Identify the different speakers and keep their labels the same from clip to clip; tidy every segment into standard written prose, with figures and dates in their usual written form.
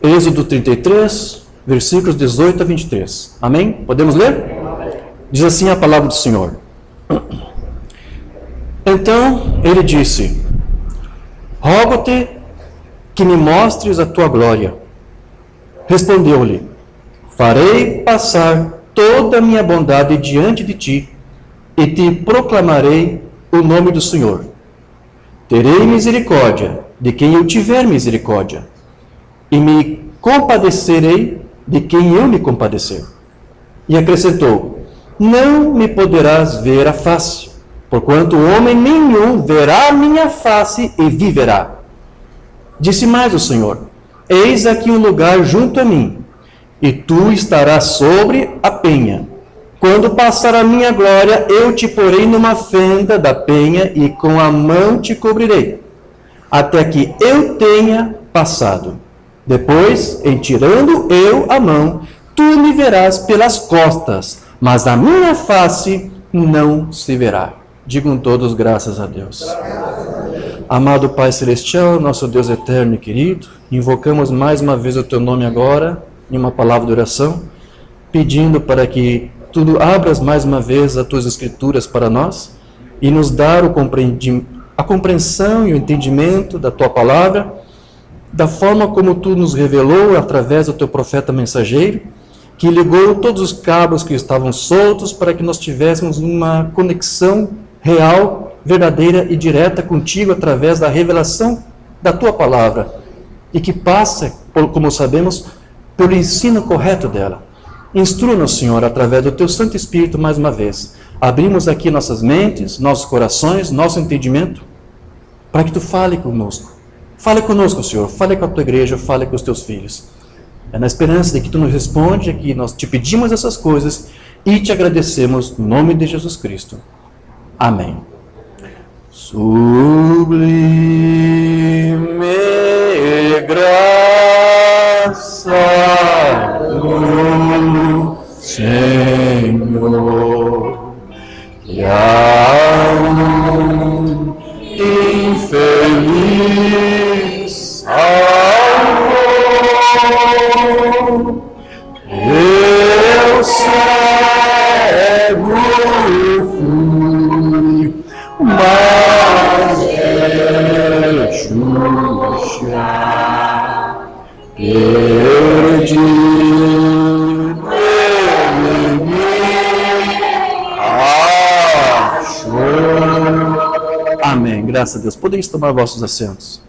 Speaker 1: Êxodo 33, versículos 18 a 23. Amém? Podemos ler? Diz assim a palavra do Senhor. Então ele disse: rogo-te que me mostres a tua glória. Respondeu-lhe: farei passar toda a minha bondade diante de ti, e te proclamarei o nome do Senhor. Terei misericórdia de quem eu tiver misericórdia, e me compadecerei de quem eu me compadecer. E acrescentou: não me poderás ver a face, porquanto homem nenhum verá a minha face e viverá. Disse mais o Senhor: eis aqui um lugar junto a mim, e tu estarás sobre a penha. Quando passar a minha glória, eu te porei numa fenda da penha, e com a mão te cobrirei, até que eu tenha passado. Depois, em tirando eu a mão, tu me verás pelas costas, mas a minha face não se verá. Digam todos graças a Deus. Amado Pai Celestial, nosso Deus eterno e querido, invocamos mais uma vez o Teu nome agora, em uma palavra de oração, pedindo para que Tu abras mais uma vez as Tuas Escrituras para nós e nos dar a compreensão e o entendimento da Tua palavra, da forma como Tu nos revelou através do Teu profeta mensageiro, que ligou todos os cabos que estavam soltos para que nós tivéssemos uma conexão real, verdadeira e direta contigo através da revelação da Tua palavra, e que passa, como sabemos, pelo ensino correto dela. Instrua-nos, Senhor, através do Teu Santo Espírito mais uma vez. Abrimos aqui nossas mentes, nossos corações, nosso entendimento, para que Tu fale conosco. Fale conosco, Senhor, fale com a Tua igreja, fale com os Teus filhos. É na esperança de que Tu nos responde, que nós te pedimos essas coisas e te agradecemos no nome de Jesus Cristo. Amém. Sublime graça do Senhor, que a um infeliz salvou. Eu cego fui, mas já perdi achou. Amém. Graças a Deus. Podeis tomar vossos assentos.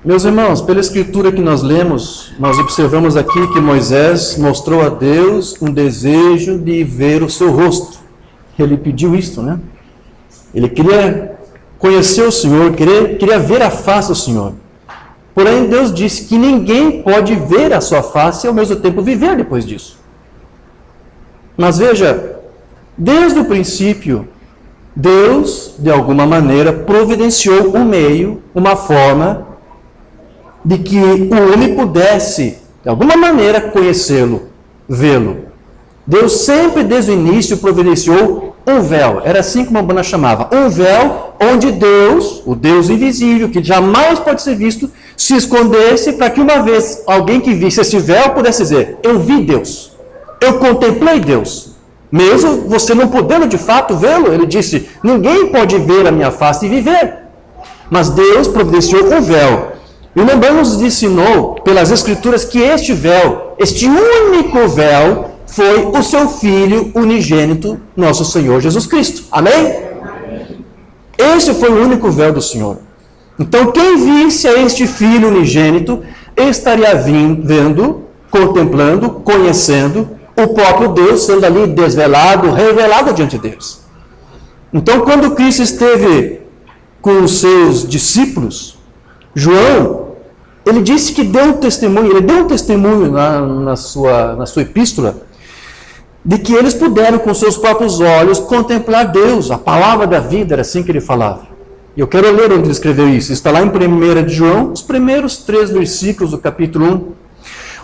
Speaker 1: Meus irmãos, pela escritura que nós lemos, nós observamos aqui que Moisés mostrou a Deus um desejo de ver o seu rosto. Ele pediu isto, né? Ele queria conhecer o Senhor, queria ver a face do Senhor. Porém, Deus disse que ninguém pode ver a sua face e ao mesmo tempo viver depois disso. Mas veja, desde o princípio, Deus, de alguma maneira, providenciou um meio, uma forma, de que o homem pudesse, de alguma maneira, conhecê-lo, vê-lo. Deus sempre, desde o início, providenciou um véu. Era assim como a Bana chamava. Um véu onde Deus, o Deus invisível, que jamais pode ser visto, se escondesse para que uma vez alguém que visse esse véu pudesse dizer: eu vi Deus, eu contemplei Deus. Mesmo você não podendo de fato vê-lo, ele disse: ninguém pode ver a minha face e viver. Mas Deus providenciou um véu. E o Lembão nos ensinou pelas Escrituras que este véu, este único véu, foi o seu Filho unigênito, nosso Senhor Jesus Cristo. Amém? Esse foi o único véu do Senhor. Então, quem visse a este Filho unigênito, estaria vendo, contemplando, conhecendo o próprio Deus, sendo ali desvelado, revelado diante de Deus. Então, quando Cristo esteve com os seus discípulos, João, ele disse que deu um testemunho, ele deu um testemunho na sua epístola, de que eles puderam com seus próprios olhos contemplar Deus, a palavra da vida, era assim que ele falava. E eu quero ler onde ele escreveu isso, está lá em 1 de João, os primeiros 3 versículos do capítulo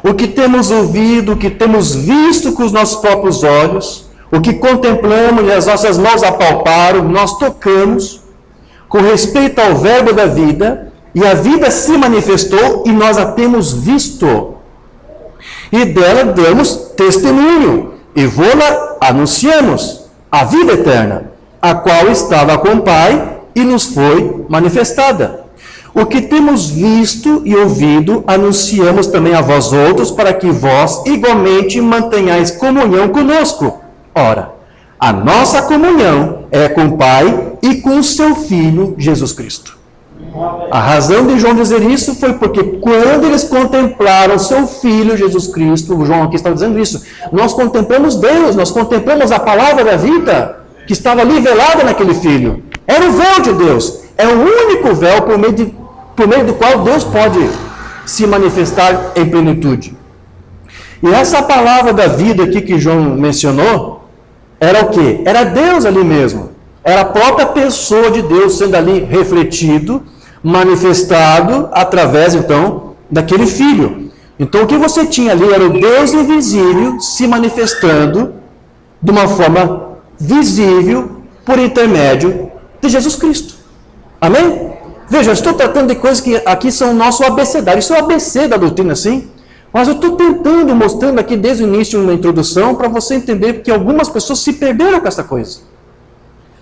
Speaker 1: 1. O que temos ouvido, o que temos visto com os nossos próprios olhos, o que contemplamos e as nossas mãos apalparam, nós tocamos, com respeito ao verbo da vida, E a vida se manifestou e nós a temos visto. E dela damos testemunho e vô-la anunciamos, a vida eterna, a qual estava com o Pai e nos foi manifestada. O que temos visto e ouvido, anunciamos também a vós outros, para que vós igualmente mantenhais comunhão conosco. Ora, a nossa comunhão é com o Pai e com o seu Filho, Jesus Cristo. A razão de João dizer isso foi porque quando eles contemplaram seu Filho, Jesus Cristo, o João aqui está dizendo isso, nós contemplamos Deus, nós contemplamos a palavra da vida, que estava ali velada naquele Filho. Era o véu de Deus, é o único véu por meio do qual Deus pode se manifestar em plenitude. E essa palavra da vida aqui que João mencionou, era o quê? Era Deus ali mesmo. Era a própria pessoa de Deus sendo ali refletido, manifestado através, então, daquele Filho. Então, o que você tinha ali era o Deus invisível se manifestando de uma forma visível por intermédio de Jesus Cristo. Amém? Veja, eu estou tratando de coisas que aqui são o nosso abecedário. Isso é o ABC da doutrina, sim. Mas eu estou tentando, mostrando aqui desde o início uma introdução para você entender que algumas pessoas se perderam com essa coisa.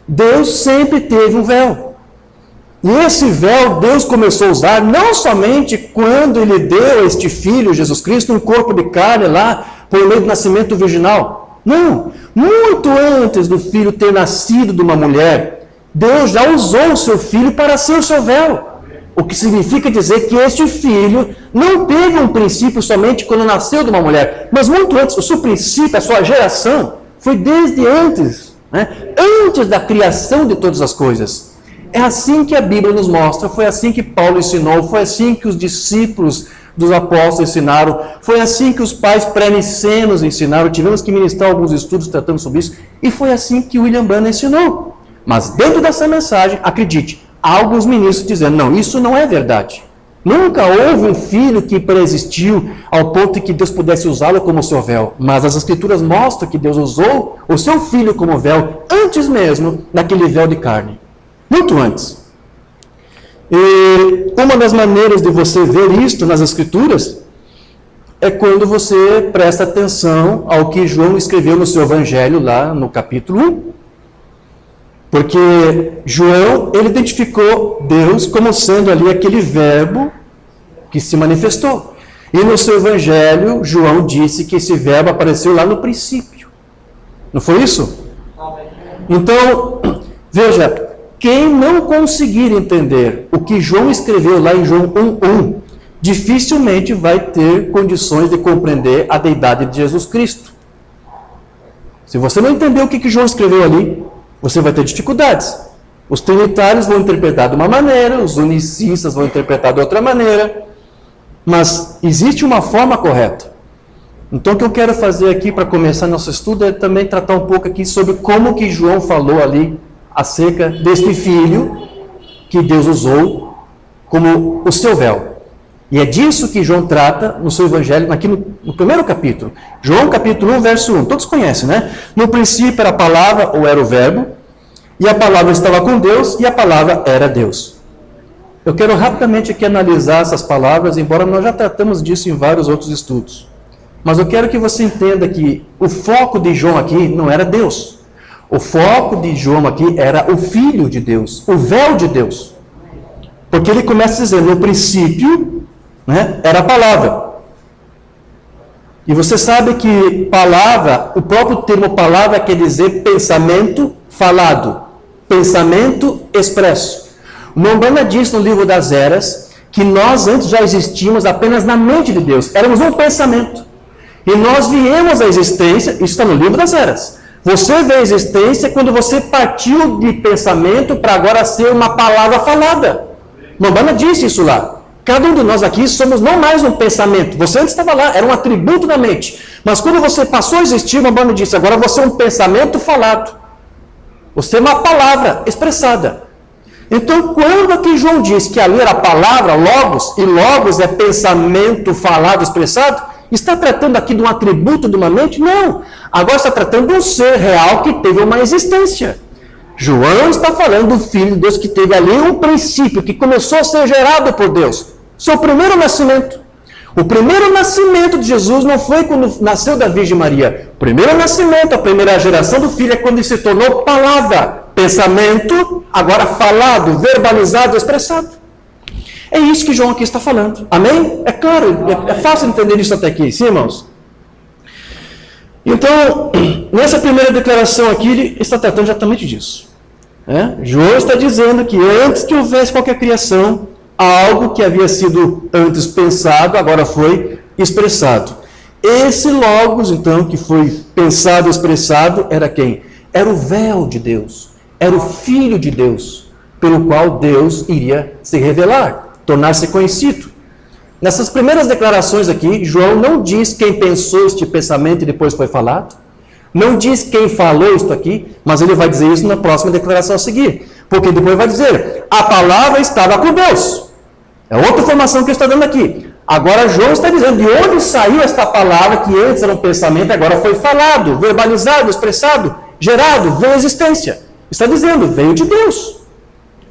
Speaker 1: Deus sempre teve um véu. E esse véu Deus começou a usar não somente quando Ele deu a este Filho, Jesus Cristo, um corpo de carne lá, por meio do nascimento virginal. Não. Muito antes do Filho ter nascido de uma mulher, Deus já usou o seu Filho para ser o seu véu. O que significa dizer que este Filho não teve um princípio somente quando nasceu de uma mulher, mas muito antes. O seu princípio, a sua geração, foi desde antes, né? Antes da criação de todas as coisas. É assim que a Bíblia nos mostra, foi assim que Paulo ensinou, foi assim que os discípulos dos apóstolos ensinaram, foi assim que os pais pré-nicenos ensinaram, tivemos que ministrar alguns estudos tratando sobre isso, e foi assim que William Branham ensinou. Mas dentro dessa mensagem, acredite, há alguns ministros dizendo, não, isso não é verdade. Nunca houve um filho que preexistiu ao ponto de que Deus pudesse usá-lo como seu véu. Mas as Escrituras mostram que Deus usou o seu filho como véu antes mesmo daquele véu de carne. Muito antes. E uma das maneiras de você ver isto nas Escrituras é quando você presta atenção ao que João escreveu no seu Evangelho lá no capítulo 1. Porque João, ele identificou Deus como sendo ali aquele verbo que se manifestou. E no seu Evangelho, João disse que esse verbo apareceu lá no princípio. Não foi isso? Então, veja, quem não conseguir entender o que João escreveu lá em João 1:1, dificilmente vai ter condições de compreender a deidade de Jesus Cristo. Se você não entender o que João escreveu ali, você vai ter dificuldades. Os trinitários vão interpretar de uma maneira, os unicistas vão interpretar de outra maneira, mas existe uma forma correta. Então o que eu quero fazer aqui para começar nosso estudo é também tratar um pouco aqui sobre como que João falou ali acerca deste filho que Deus usou como o seu véu. E é disso que João trata no seu evangelho, aqui no primeiro capítulo. João capítulo 1, verso 1. Todos conhecem, né? No princípio era a palavra, ou era o verbo, e a palavra estava com Deus, e a palavra era Deus. Eu quero rapidamente aqui analisar essas palavras, embora nós já tratamos disso em vários outros estudos. Mas eu quero que você entenda que o foco de João aqui não era Deus. O foco de João aqui era o Filho de Deus, o véu de Deus. Porque ele começa dizendo, no princípio, né, era a palavra. E você sabe que palavra, o próprio termo palavra quer dizer pensamento falado, pensamento expresso. O Mombana diz no livro das Eras que nós antes já existíamos apenas na mente de Deus, éramos um pensamento. E nós viemos à existência, isso está no livro das Eras. Você vê a existência quando você partiu de pensamento para agora ser uma palavra falada. Mombana disse isso lá. Cada um de nós aqui somos não mais um pensamento. Você antes estava lá, era um atributo da mente. Mas quando você passou a existir, Mombana disse, agora você é um pensamento falado. Você é uma palavra expressada. Então, quando aqui João diz que ali era a palavra, logos, e logos é pensamento falado, expressado, está tratando aqui de um atributo de uma mente? Não. Agora está tratando de um ser real que teve uma existência. João está falando do Filho de Deus que teve ali um princípio, que começou a ser gerado por Deus. Seu primeiro nascimento. O primeiro nascimento de Jesus não foi quando nasceu da Virgem Maria. O primeiro nascimento, a primeira geração do Filho é quando ele se tornou palavra, pensamento, agora falado, verbalizado, expressado. É isso que João aqui está falando. Amém? É claro, é fácil entender isso até aqui, sim, irmãos? Então, nessa primeira declaração aqui, ele está tratando exatamente disso. João está dizendo que antes que houvesse qualquer criação, algo que havia sido antes pensado, agora foi expressado. Esse Logos, então, que foi pensado e expressado, era quem? Era o véu de Deus. Era o Filho de Deus, pelo qual Deus iria se revelar, tornar-se conhecido. Nessas primeiras declarações aqui, João não diz quem pensou este pensamento e depois foi falado. Não diz quem falou isto aqui, mas ele vai dizer isso na próxima declaração a seguir. Porque depois vai dizer, a palavra estava com Deus. É outra informação que ele está dando aqui. Agora João está dizendo de onde saiu esta palavra que antes era um pensamento, agora foi falado, verbalizado, expressado, gerado, veio à existência. Está dizendo, veio de Deus.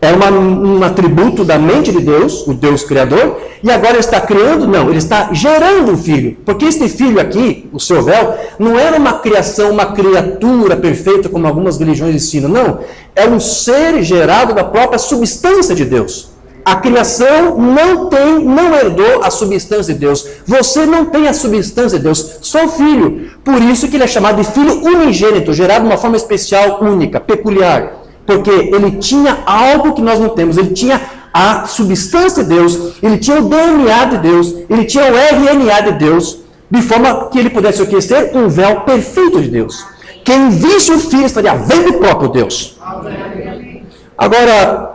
Speaker 1: É um atributo da mente de Deus, o Deus Criador, e agora ele está criando? Não, ele está gerando um filho. Porque este filho aqui, o seu véu, não era uma criação, uma criatura perfeita, como algumas religiões ensinam. Não, é um ser gerado da própria substância de Deus. A criação não herdou a substância de Deus. Você não tem a substância de Deus, só o filho. Por isso que ele é chamado de filho unigênito, gerado de uma forma especial, única, peculiar. Porque ele tinha algo que nós não temos. Ele tinha a substância de Deus, ele tinha o DNA de Deus, ele tinha o RNA de Deus, de forma que ele pudesse ser um véu perfeito de Deus. Quem visse o Filho estaria vendo o próprio Deus. Agora,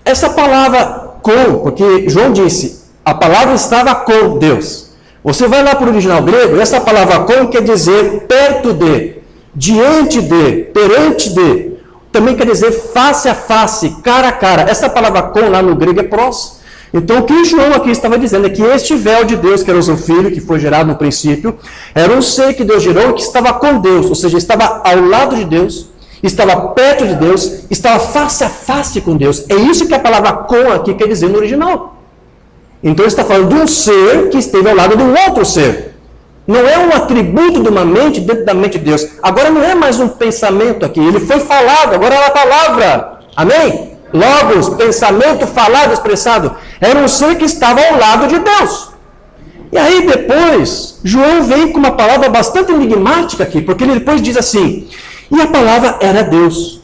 Speaker 1: essa palavra com, porque João disse, a palavra estava com Deus. Você vai lá para o original grego, essa palavra com quer dizer perto de, diante de, perante de. Também quer dizer face a face, cara a cara. Essa palavra com lá no grego é prós. Então o que João aqui estava dizendo é que este véu de Deus, que era o seu filho, que foi gerado no princípio, era um ser que Deus gerou que estava com Deus, ou seja, estava ao lado de Deus, estava perto de Deus, estava face a face com Deus. É isso que a palavra com aqui quer dizer no original. Então ele está falando de um ser que esteve ao lado de um outro ser. Não é um atributo de uma mente dentro da mente de Deus. Agora não é mais um pensamento aqui. Ele foi falado, agora é a palavra. Amém? Logos, pensamento falado, expressado. Era um ser que estava ao lado de Deus. E aí depois, João vem com uma palavra bastante enigmática aqui, porque ele depois diz assim, e a palavra era Deus.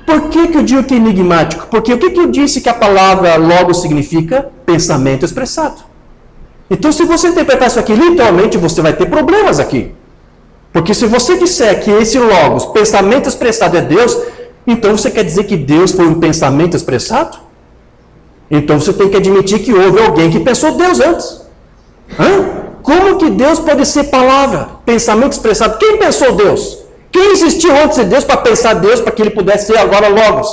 Speaker 1: Por que eu digo que é enigmático? Porque o que eu disse que a palavra logos significa? Pensamento expressado. Então, se você interpretar isso aqui literalmente, você vai ter problemas aqui. Porque se você disser que esse logos, pensamento expressado é Deus, então você quer dizer que Deus foi um pensamento expressado? Então você tem que admitir que houve alguém que pensou Deus antes. Como que Deus pode ser palavra, pensamento expressado? Quem pensou Deus? Quem existiu antes de Deus para pensar Deus, para que ele pudesse ser agora logos?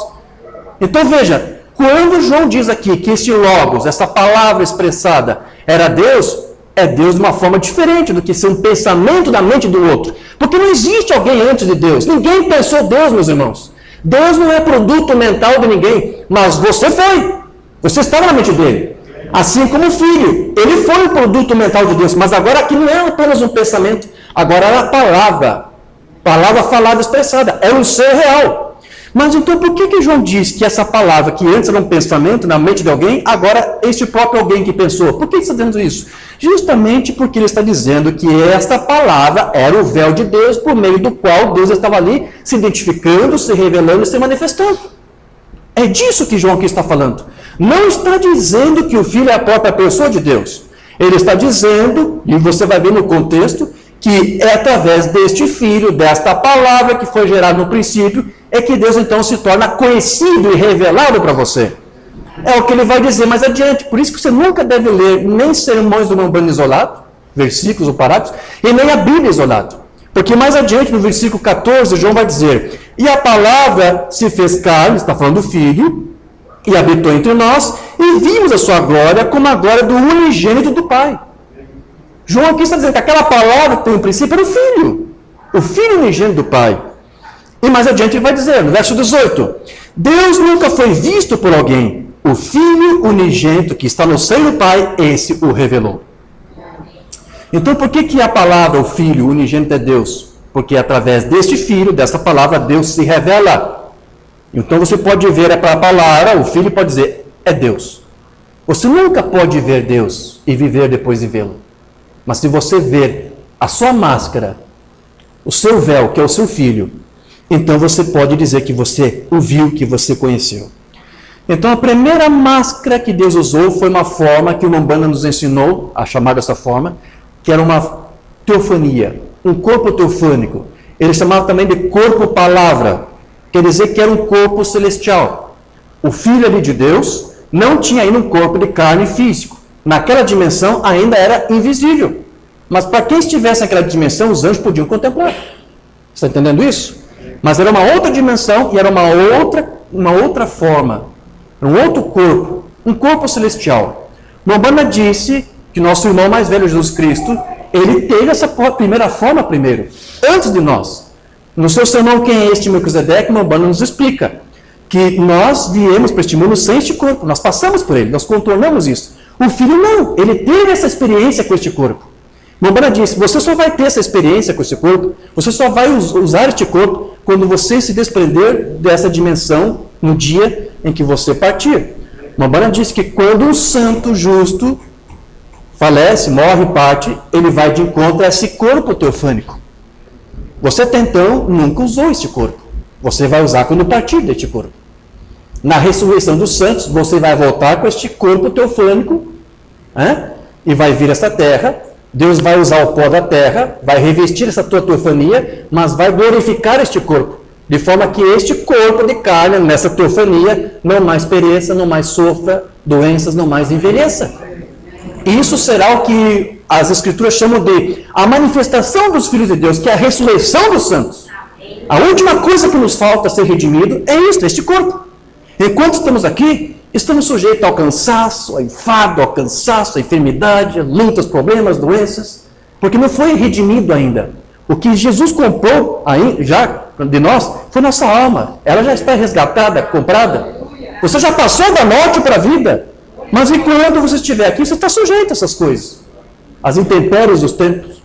Speaker 1: Então veja, quando João diz aqui que esse logos, essa palavra expressada, era Deus, é Deus de uma forma diferente do que ser um pensamento da mente do outro. Porque não existe alguém antes de Deus. Ninguém pensou Deus, meus irmãos. Deus não é produto mental de ninguém, mas você foi. Você estava na mente dele. Assim como o filho. Ele foi um produto mental de Deus, mas agora aqui não é apenas um pensamento, agora é a palavra. Palavra falada, expressada. É um ser real. Mas então por que João diz que essa palavra, que antes era um pensamento na mente de alguém, agora este próprio alguém que pensou? Por que ele está dizendo isso? Justamente porque ele está dizendo que esta palavra era o véu de Deus, por meio do qual Deus estava ali se identificando, se revelando e se manifestando. É disso que João aqui está falando. Não está dizendo que o Filho é a própria pessoa de Deus. Ele está dizendo, e você vai ver no contexto, que é através deste Filho, desta palavra que foi gerada no princípio, é que Deus então se torna conhecido e revelado para você. É o que ele vai dizer mais adiante. Por isso que você nunca deve ler nem sermões do Urbano isolado, versículos ou parágrafos, e nem a Bíblia isolado. Porque mais adiante, no versículo 14, João vai dizer, e a palavra se fez carne, está falando do Filho, e habitou entre nós, e vimos a sua glória como a glória do unigênito do Pai. João aqui está dizendo que aquela palavra que tem um princípio era o Filho unigênito do Pai. E mais adiante ele vai dizer, no verso 18, Deus nunca foi visto por alguém. O Filho unigênito que está no seio do Pai, esse o revelou. Então, por que a palavra, o Filho unigênito é Deus? Porque através deste Filho, dessa palavra, Deus se revela. Então, você pode ver a palavra, o Filho pode dizer, é Deus. Você nunca pode ver Deus e viver depois de vê-lo. Mas se você ver a sua máscara, o seu véu, que é o seu Filho, então você pode dizer que você o viu, que você conheceu. Então a primeira máscara que Deus usou foi uma forma que o Umbanda nos ensinou a chamar dessa forma, que era uma teofania, um corpo teofânico. Ele chamava também de corpo-palavra, quer dizer que era um corpo celestial. O Filho ali de Deus não tinha ainda um corpo de carne físico. Naquela dimensão ainda era invisível. Mas para quem estivesse naquela dimensão, os anjos podiam contemplar. Está entendendo isso? Mas era uma outra dimensão e era uma outra forma, um outro corpo, um corpo celestial. Umbanda disse que nosso irmão mais velho, Jesus Cristo, ele teve essa primeira forma primeiro, antes de nós. No seu sermão, Quem é este Melquisedeque, Umbanda nos explica que nós viemos para este mundo sem este corpo, nós passamos por ele, nós contornamos isso. O Filho não, ele teve essa experiência com este corpo. Umbanda disse, você só vai ter essa experiência com esse corpo, você só vai usar este corpo quando você se desprender dessa dimensão no dia em que você partir. Umbanda disse que quando um santo justo falece, morre, parte, ele vai de encontro a esse corpo teofânico. Você até então nunca usou este corpo. Você vai usar quando partir deste corpo. Na ressurreição dos santos, você vai voltar com este corpo teofânico, e vai vir esta terra. Deus vai usar o pó da terra, vai revestir essa tua teofania, mas vai glorificar este corpo, de forma que este corpo de carne, nessa teofania, não mais pereça, não mais sofra doenças, não mais envelheça. Isso será o que as Escrituras chamam de a manifestação dos filhos de Deus, que é a ressurreição dos santos. A última coisa que nos falta ser redimido é isto, este corpo. Enquanto estamos aqui, estamos sujeitos ao cansaço, ao enfado, ao cansaço, à enfermidade, a lutas, problemas, doenças, porque não foi redimido ainda. O que Jesus comprou já de nós foi nossa alma. Ela já está resgatada, comprada. Você já passou da morte para a vida. Mas enquanto você estiver aqui, você está sujeito a essas coisas. As intempéries dos tempos.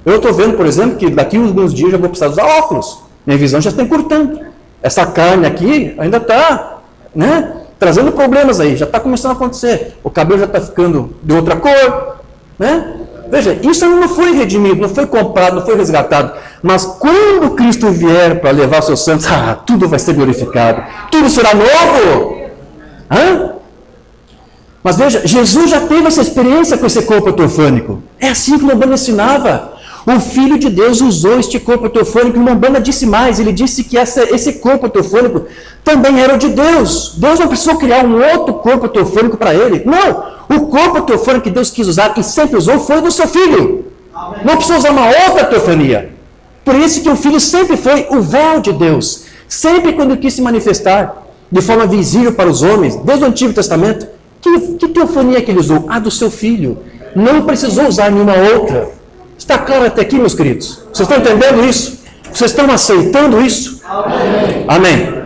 Speaker 1: Eu estou vendo, por exemplo, que daqui a alguns dias eu já vou precisar usar óculos. Minha visão já está encurtando. Essa carne aqui ainda está, trazendo problemas aí. Já está começando a acontecer. O cabelo já está ficando de outra cor. Veja, isso não foi redimido, não foi comprado, não foi resgatado. Mas quando Cristo vier para levar seus santos, tudo vai ser glorificado. Tudo será novo. Mas veja, Jesus já teve essa experiência com esse corpo teofânico. É assim que o Umbanda ensinava. O Filho de Deus usou este corpo teofânico e o Umbanda disse mais. Ele disse que esse corpo teofânico também era o de Deus. Deus não precisou criar um outro corpo teofânico para ele. Não, o corpo teofânico que Deus quis usar e sempre usou foi do seu Filho. Amém. Não precisou usar uma outra teofania. Por isso que o Filho sempre foi o véu de Deus. Sempre quando quis se manifestar de forma visível para os homens, desde o Antigo Testamento, que teofania que ele usou? A do seu Filho. Não precisou usar nenhuma outra. Está claro até aqui, meus queridos? Vocês estão entendendo isso? Vocês estão aceitando isso? Amém. Amém.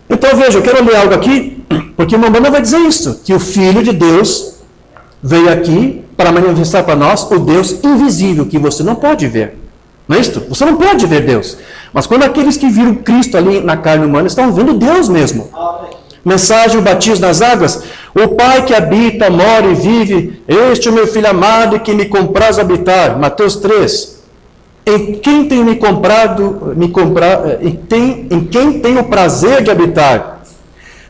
Speaker 1: Então veja, eu quero ler algo aqui, porque o Umbanda vai dizer isso, que o Filho de Deus veio aqui para manifestar para nós o Deus invisível, que você não pode ver. Não é isso? Você não pode ver Deus. Mas quando aqueles que viram Cristo ali na carne humana estão vendo Deus mesmo. Amém. Mensagem, o batismo nas águas. O Pai que habita, mora e vive, este é o meu Filho amado e que me compraz habitar. Mateus 3. Em quem tenho em quem tenho o prazer de habitar.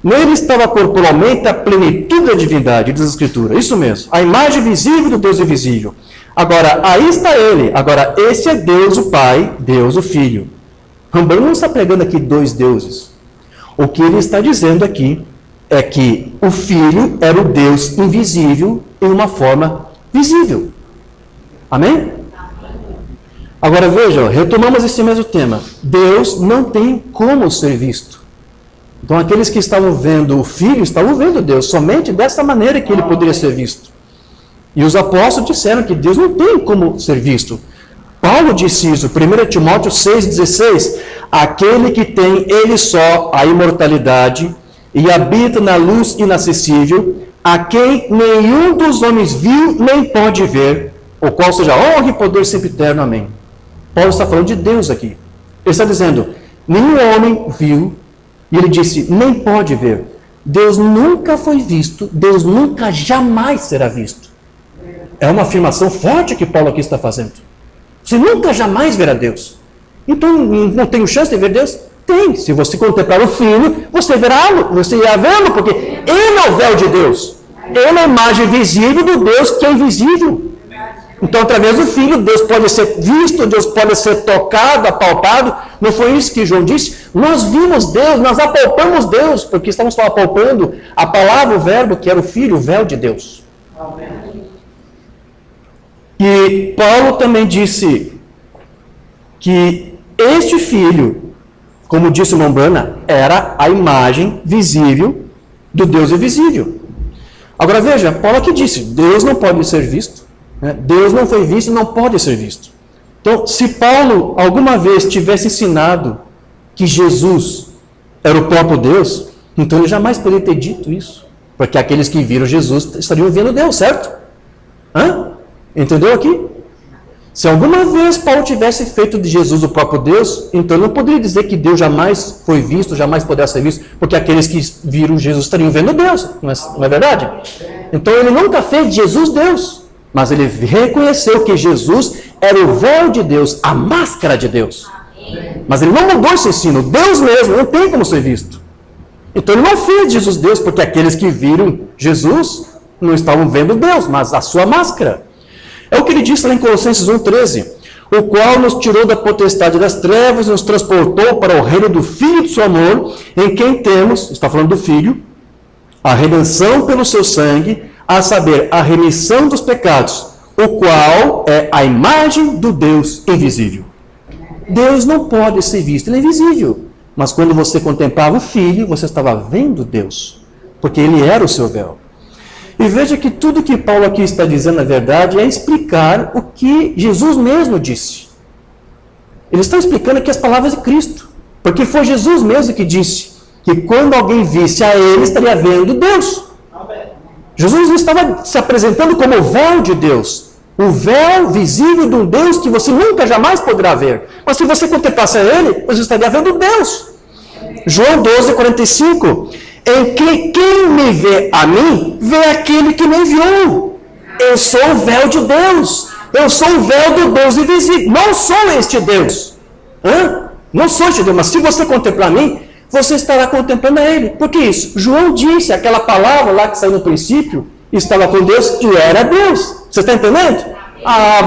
Speaker 1: Nele estava corporalmente a plenitude da divindade, diz a Escritura. Isso mesmo. A imagem visível do Deus invisível. Agora, aí está ele. Agora, esse é Deus o Pai, Deus o Filho. Umbanda não está pregando aqui dois deuses. O que ele está dizendo aqui é que o Filho era o Deus invisível em uma forma visível. Amém? Agora veja, retomamos esse mesmo tema. Deus não tem como ser visto. Então aqueles que estavam vendo o Filho, estavam vendo Deus, somente dessa maneira que ele poderia ser visto. E os apóstolos disseram que Deus não tem como ser visto. Paulo disse isso, 1 Timóteo 6,16, aquele que tem ele só a imortalidade e habita na luz inacessível, a quem nenhum dos homens viu nem pode ver, o qual seja honra e poder sempre eterno. Amém. Paulo está falando de Deus aqui. Ele está dizendo, nenhum homem viu, e ele disse, nem pode ver. Deus nunca foi visto, Deus nunca jamais será visto. É uma afirmação forte que Paulo aqui está fazendo. Você nunca jamais verá Deus. Então, não tenho chance de ver Deus? Tem. Se você contemplar o Filho, você verá-lo, você irá vê-lo, porque Ele é o véu de Deus. Ele é a imagem visível do Deus que é invisível. Então, através do Filho, Deus pode ser visto, Deus pode ser tocado, apalpado. Não foi isso que João disse? Nós vimos Deus, nós apalpamos Deus, porque estamos só apalpando a palavra, o verbo, que era o Filho, o véu de Deus. Amém. E Paulo também disse que este Filho, como disse o Mombrana, era a imagem visível do Deus invisível. Agora veja, Paulo aqui disse, Deus não pode ser visto, né? Deus não foi visto e não pode ser visto. Então, se Paulo alguma vez tivesse ensinado que Jesus era o próprio Deus, então ele jamais poderia ter dito isso, porque aqueles que viram Jesus estariam vendo Deus, certo? Entendeu aqui? Se alguma vez Paulo tivesse feito de Jesus o próprio Deus, então não poderia dizer que Deus jamais foi visto, jamais poderá ser visto, porque aqueles que viram Jesus estariam vendo Deus, não é verdade? Então ele nunca fez de Jesus Deus, mas ele reconheceu que Jesus era o véu de Deus, a máscara de Deus. Mas ele não mudou esse ensino, Deus mesmo não tem como ser visto. Então ele não fez de Jesus Deus, porque aqueles que viram Jesus não estavam vendo Deus, mas a sua máscara. É o que ele disse lá em Colossenses 1,13, o qual nos tirou da potestade das trevas e nos transportou para o reino do Filho do seu amor, em quem temos, está falando do Filho, a redenção pelo seu sangue, a saber, a remissão dos pecados, o qual é a imagem do Deus invisível. Deus não pode ser visto, ele é invisível. Mas quando você contemplava o Filho, você estava vendo Deus, porque ele era o seu véu. E veja que tudo que Paulo aqui está dizendo, na verdade, é explicar o que Jesus mesmo disse. Ele está explicando aqui as palavras de Cristo. Porque foi Jesus mesmo que disse que quando alguém visse a ele, estaria vendo Deus. Jesus estava se apresentando como o véu de Deus. O véu visível de um Deus que você nunca jamais poderá ver. Mas se você contemplasse a ele, você estaria vendo Deus. João 12:45. Em que quem me vê a mim, vê aquele que me enviou. Eu sou o véu de Deus. Eu sou o véu do Deus invisível. Não sou este Deus. Não sou este Deus. Mas se você contemplar a mim, você estará contemplando a ele. Por que isso? João disse aquela palavra lá que saiu no princípio, estava com Deus e era Deus. Você está entendendo?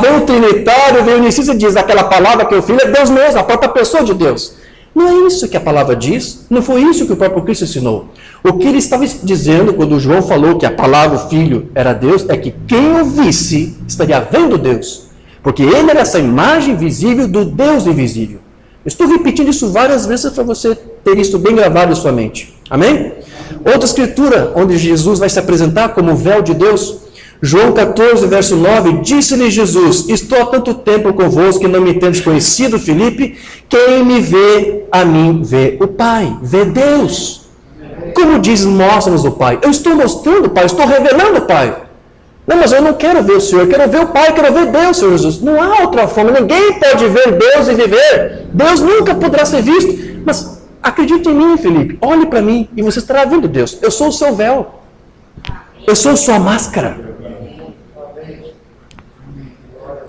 Speaker 1: Vem o Trinitário, vem o Unicista e diz aquela palavra que o Filho é Deus mesmo, a própria pessoa de Deus. Não é isso que a palavra diz, não foi isso que o próprio Cristo ensinou. O que ele estava dizendo quando João falou que a palavra, o Filho, era Deus, é que quem o visse estaria vendo Deus. Porque ele era essa imagem visível do Deus invisível. Eu estou repetindo isso várias vezes para você ter isso bem gravado em sua mente. Amém? Outra escritura, onde Jesus vai se apresentar como o véu de Deus, João 14, verso 9, disse-lhe Jesus, estou há tanto tempo convosco que não me tendes conhecido, Filipe, quem me vê, a mim vê o Pai, vê Deus. Como diz, mostra-nos o Pai. Eu estou mostrando o Pai, eu estou revelando o Pai. Não, mas eu não quero ver o Senhor, eu quero ver o Pai, eu quero ver Deus, Senhor Jesus. Não há outra forma, ninguém pode ver Deus e viver. Deus nunca poderá ser visto. Mas acredite em mim, Filipe, olhe para mim e você estará vendo Deus. Eu sou o seu véu. Eu sou sua máscara.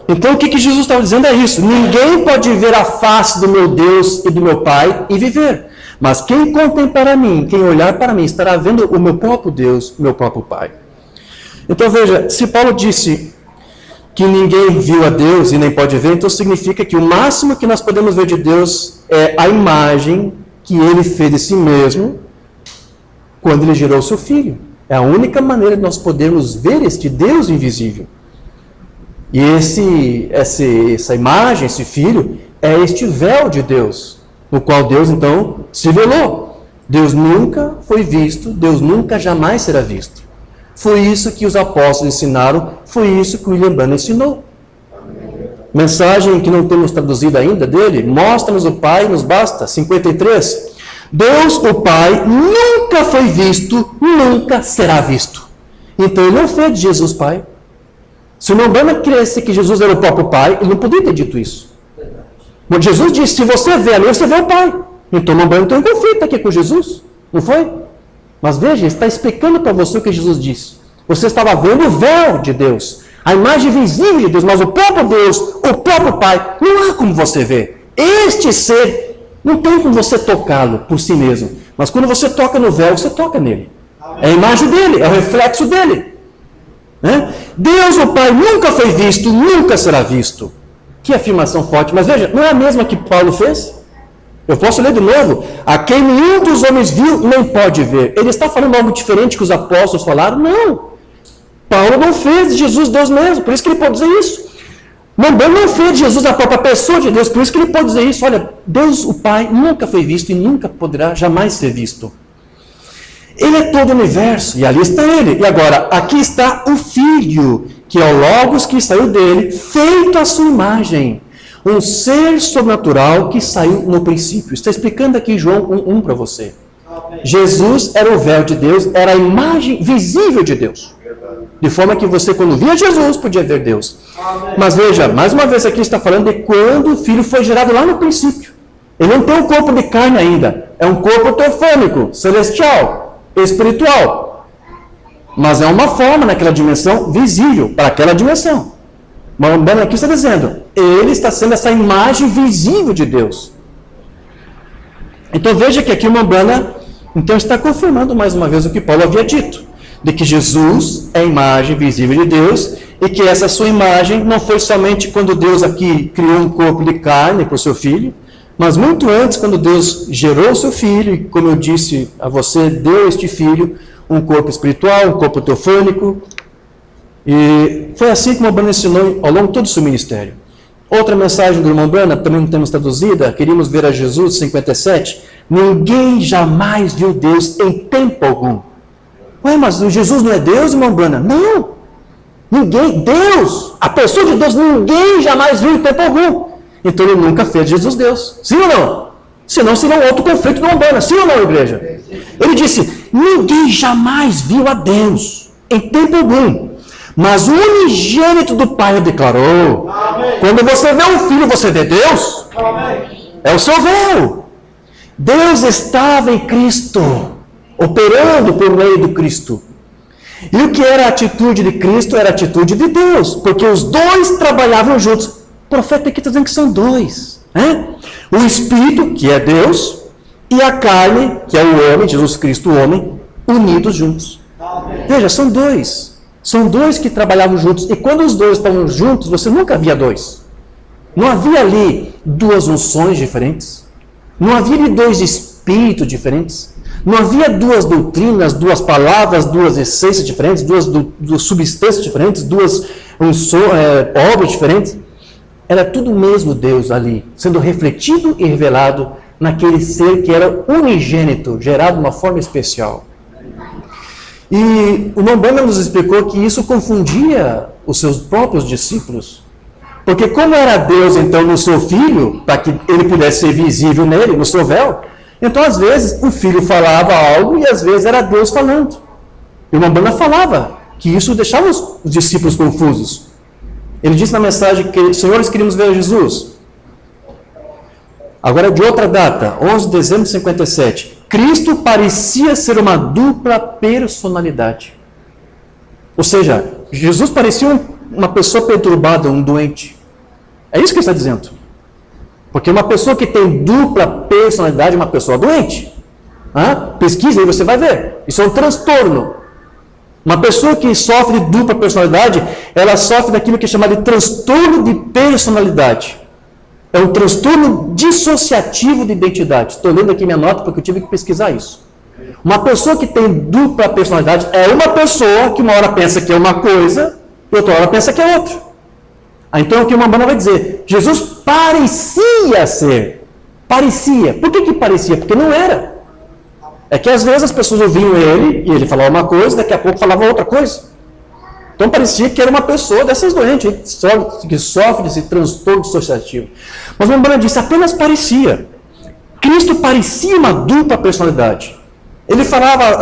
Speaker 1: Então o que Jesus estava dizendo é isso. Ninguém pode ver a face do meu Deus e do meu Pai e viver. Mas quem contemplar a mim, quem olhar para mim, estará vendo o meu próprio Deus, o meu próprio Pai. Então veja, se Paulo disse que ninguém viu a Deus e nem pode ver, então significa que o máximo que nós podemos ver de Deus é a imagem que ele fez de si mesmo quando ele gerou o seu Filho. É a única maneira de nós podermos ver este Deus invisível. E essa imagem, esse Filho, é este véu de Deus, no qual Deus, então, se velou. Deus nunca foi visto, Deus nunca jamais será visto. Foi isso que os apóstolos ensinaram, foi isso que o William Branham ensinou. mensagem que não temos traduzido ainda dele, mostra-nos o Pai, nos basta, 53. Deus, o Pai, nunca foi visto, nunca será visto. Então ele não fez de Jesus Pai. Se o Umbanda cresce que Jesus era o próprio Pai, ele não podia ter dito isso. Mas Jesus disse, se você vê a mim, você vê o Pai. Então o Umbanda tem um conflito aqui com Jesus, não foi? Mas veja, ele está explicando para você o que Jesus disse. Você estava vendo o véu de Deus, a imagem visível de Deus, mas o próprio Deus, o próprio Pai, não há como você ver. Este ser não tem como você tocá-lo por si mesmo. Mas quando você toca no véu, você toca nele. É a imagem dele, é o reflexo dele. Deus, o Pai, nunca foi visto, nunca será visto. Que afirmação forte. Mas veja, não é a mesma que Paulo fez? Eu posso ler de novo. A quem nenhum dos homens viu, nem pode ver. Ele está falando algo diferente que os apóstolos falaram? Não. Paulo não fez de Jesus Deus mesmo, por isso que ele pode dizer isso. Não fez de Jesus a própria pessoa de Deus, por isso que ele pode dizer isso. Olha, Deus, o Pai, nunca foi visto e nunca poderá jamais ser visto. Ele é todo o universo, e ali está ele. E agora, aqui está o Filho, que é o Logos que saiu dele, feito à sua imagem. Um ser sobrenatural que saiu no princípio. Está explicando aqui João 1:1 para você. Jesus era o véu de Deus, era a imagem visível de Deus. De forma que você, quando via Jesus, podia ver Deus. Mas veja, mais uma vez aqui está falando de quando o Filho foi gerado lá no princípio. Ele não tem um corpo de carne ainda. É um corpo teofânico, celestial, espiritual. Mas é uma forma naquela dimensão visível, para aquela dimensão. Mas aqui está dizendo, ele está sendo essa imagem visível de Deus. Então veja que aqui o Umbanda então está confirmando mais uma vez o que Paulo havia dito. De que Jesus é a imagem visível de Deus e que essa sua imagem não foi somente quando Deus aqui criou um corpo de carne para o seu filho, mas muito antes, quando Deus gerou o seu filho, e como eu disse a você, deu este filho um corpo espiritual, um corpo teofânico, e foi assim que o Umbanda ensinou ao longo de todo o seu ministério. Outra mensagem do irmão Umbanda, também não temos traduzida, queríamos ver a Jesus, 57, ninguém jamais viu Deus em tempo algum. Ué, mas Jesus não é Deus, irmão Brana? Não. Ninguém, Deus, a pessoa de Deus, ninguém jamais viu em tempo algum. Então ele nunca fez Jesus Deus. Sim ou não? Senão seria um outro conflito do Umbanda. Sim ou não, igreja? Ele disse, ninguém jamais viu a Deus em tempo algum. Mas o unigênito do Pai o declarou. Amém. Quando você vê um filho, você vê Deus? Amém. É o seu véu. Deus estava em Cristo, operando por meio do Cristo. E o que era a atitude de Cristo era a atitude de Deus, porque os dois trabalhavam juntos. O profeta aqui está dizendo que são dois. O Espírito, que é Deus, e a carne, que é o homem, Jesus Cristo, o homem, unidos juntos. Amém. Veja, são dois. São dois que trabalhavam juntos. E quando os dois estavam juntos, você nunca via dois. Não havia ali duas unções diferentes. Não havia ali dois espíritos diferentes. Não havia duas doutrinas, duas palavras, duas essências diferentes, duas substâncias diferentes, duas obras diferentes. Era tudo o mesmo Deus ali, sendo refletido e revelado naquele ser que era unigênito, gerado de uma forma especial. E o Umbanda nos explicou que isso confundia os seus próprios discípulos. Porque como era Deus, então, no seu filho, para que ele pudesse ser visível nele, no seu véu, então, às vezes, o filho falava algo e, às vezes, era Deus falando. E o Umbanda falava que isso deixava os discípulos confusos. Ele disse na mensagem que, senhores, queríamos ver Jesus. Agora, de outra data, 11 de dezembro de 57. Cristo parecia ser uma dupla personalidade. Ou seja, Jesus parecia uma pessoa perturbada, um doente. É isso que ele está dizendo. Porque uma pessoa que tem dupla personalidade é uma pessoa doente. Pesquisa aí, você vai ver. Isso é um transtorno. Uma pessoa que sofre de dupla personalidade, ela sofre daquilo que é chamado de transtorno de personalidade. É um transtorno dissociativo de identidade. Estou lendo aqui minha nota porque eu tive que pesquisar isso. Uma pessoa que tem dupla personalidade é uma pessoa que uma hora pensa que é uma coisa e outra hora pensa que é outra. Então o que uma banda vai dizer? Jesus parecia ser. Parecia. Por que parecia? Porque não era. É que às vezes as pessoas ouviam ele e ele falava uma coisa, daqui a pouco falava outra coisa. Então parecia que era uma pessoa dessas doentes, que sofre desse transtorno dissociativo. Mas o Umbanda disse, apenas parecia. Cristo parecia uma dupla personalidade. Ele falava,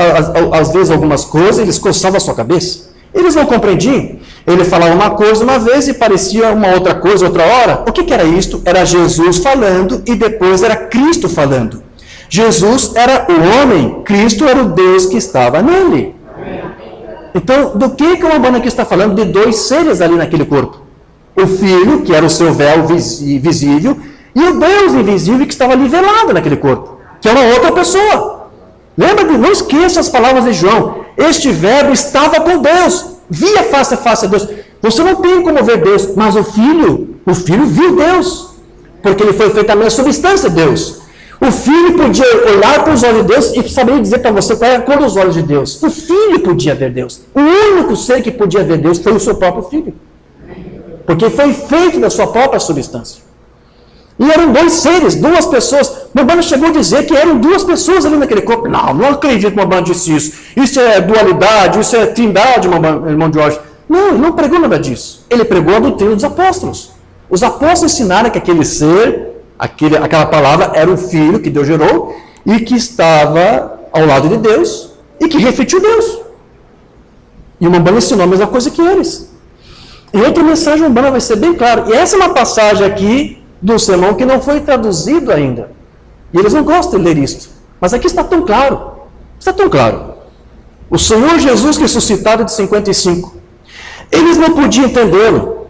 Speaker 1: às vezes, algumas coisas, eles coçavam a sua cabeça. Eles não compreendiam. Ele falava uma coisa uma vez e parecia uma outra coisa outra hora. O que era isto? Era Jesus falando e depois era Cristo falando. Jesus era o homem, Cristo era o Deus que estava nele. Então, do que o Umbanda aqui está falando? De dois seres ali naquele corpo. O Filho, que era o seu véu visível, e o Deus invisível que estava ali velado naquele corpo, que é uma outra pessoa. Lembra? Não esqueça as palavras de João. Este verbo estava com Deus, via face a face a Deus. Você não tem como ver Deus, mas o Filho viu Deus, porque ele foi feito a mesma substância de Deus. O Filho podia olhar para os olhos de Deus e saber dizer para você qual é a cor dos olhos de Deus. O Filho podia ver Deus. O único ser que podia ver Deus foi o seu próprio Filho. Porque foi feito da sua própria substância. E eram dois seres, duas pessoas. O Umbanda chegou a dizer que eram duas pessoas ali naquele corpo. Não acredito que o Umbanda disse isso. Isso é dualidade, isso é trindade, irmão Jorge. Não, ele não pregou nada disso. Ele pregou a doutrina dos apóstolos. Os apóstolos ensinaram que aquele ser, aquela palavra, era o Filho que Deus gerou e que estava ao lado de Deus e que refletiu Deus. E o Umbanda ensinou a mesma coisa que eles. E outra mensagem Umbanda vai ser bem clara. E essa é uma passagem aqui do sermão que não foi traduzido ainda. E eles não gostam de ler isto. Mas aqui está tão claro. Está tão claro. O Senhor Jesus ressuscitado de 55. Eles não podiam entendê-lo.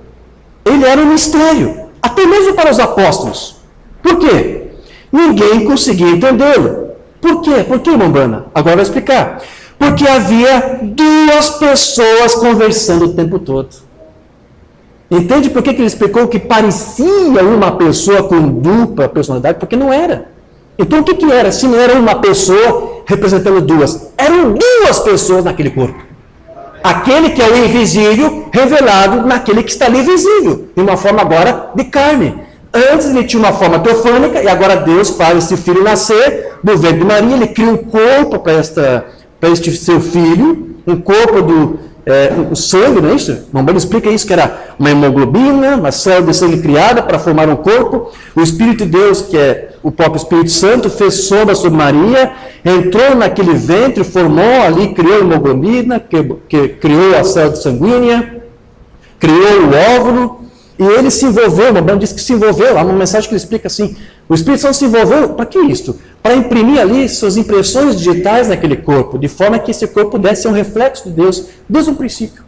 Speaker 1: Ele era um mistério. Até mesmo para os apóstolos. Por quê? Ninguém conseguia entendê-lo. Por quê? Por que, Umbanda? Agora eu vou explicar. Porque havia duas pessoas conversando o tempo todo. Entende por que ele explicou que parecia uma pessoa com dupla personalidade? Porque não era. Então o que era? Se não era uma pessoa representando duas. Eram duas pessoas naquele corpo. Aquele que é o invisível revelado naquele que está ali visível. De uma forma agora de carne. Antes ele tinha uma forma teofânica e agora Deus faz esse filho nascer do ventre de Maria. Ele cria um corpo para este seu filho. Um corpo o sangue, não é isso? O Umbanda explica isso, que era uma hemoglobina, uma célula de sangue criada para formar um corpo. O Espírito de Deus, que é o próprio Espírito Santo, fez sombra sobre Maria, entrou naquele ventre, formou ali, criou a hemoglobina, que criou a célula sanguínea, criou o óvulo, e ele se envolveu, o Umbanda diz que se envolveu, há uma mensagem que ele explica assim, o Espírito Santo se envolveu, para que isso? Para imprimir ali suas impressões digitais naquele corpo, de forma que esse corpo pudesse ser um reflexo de Deus, desde o princípio.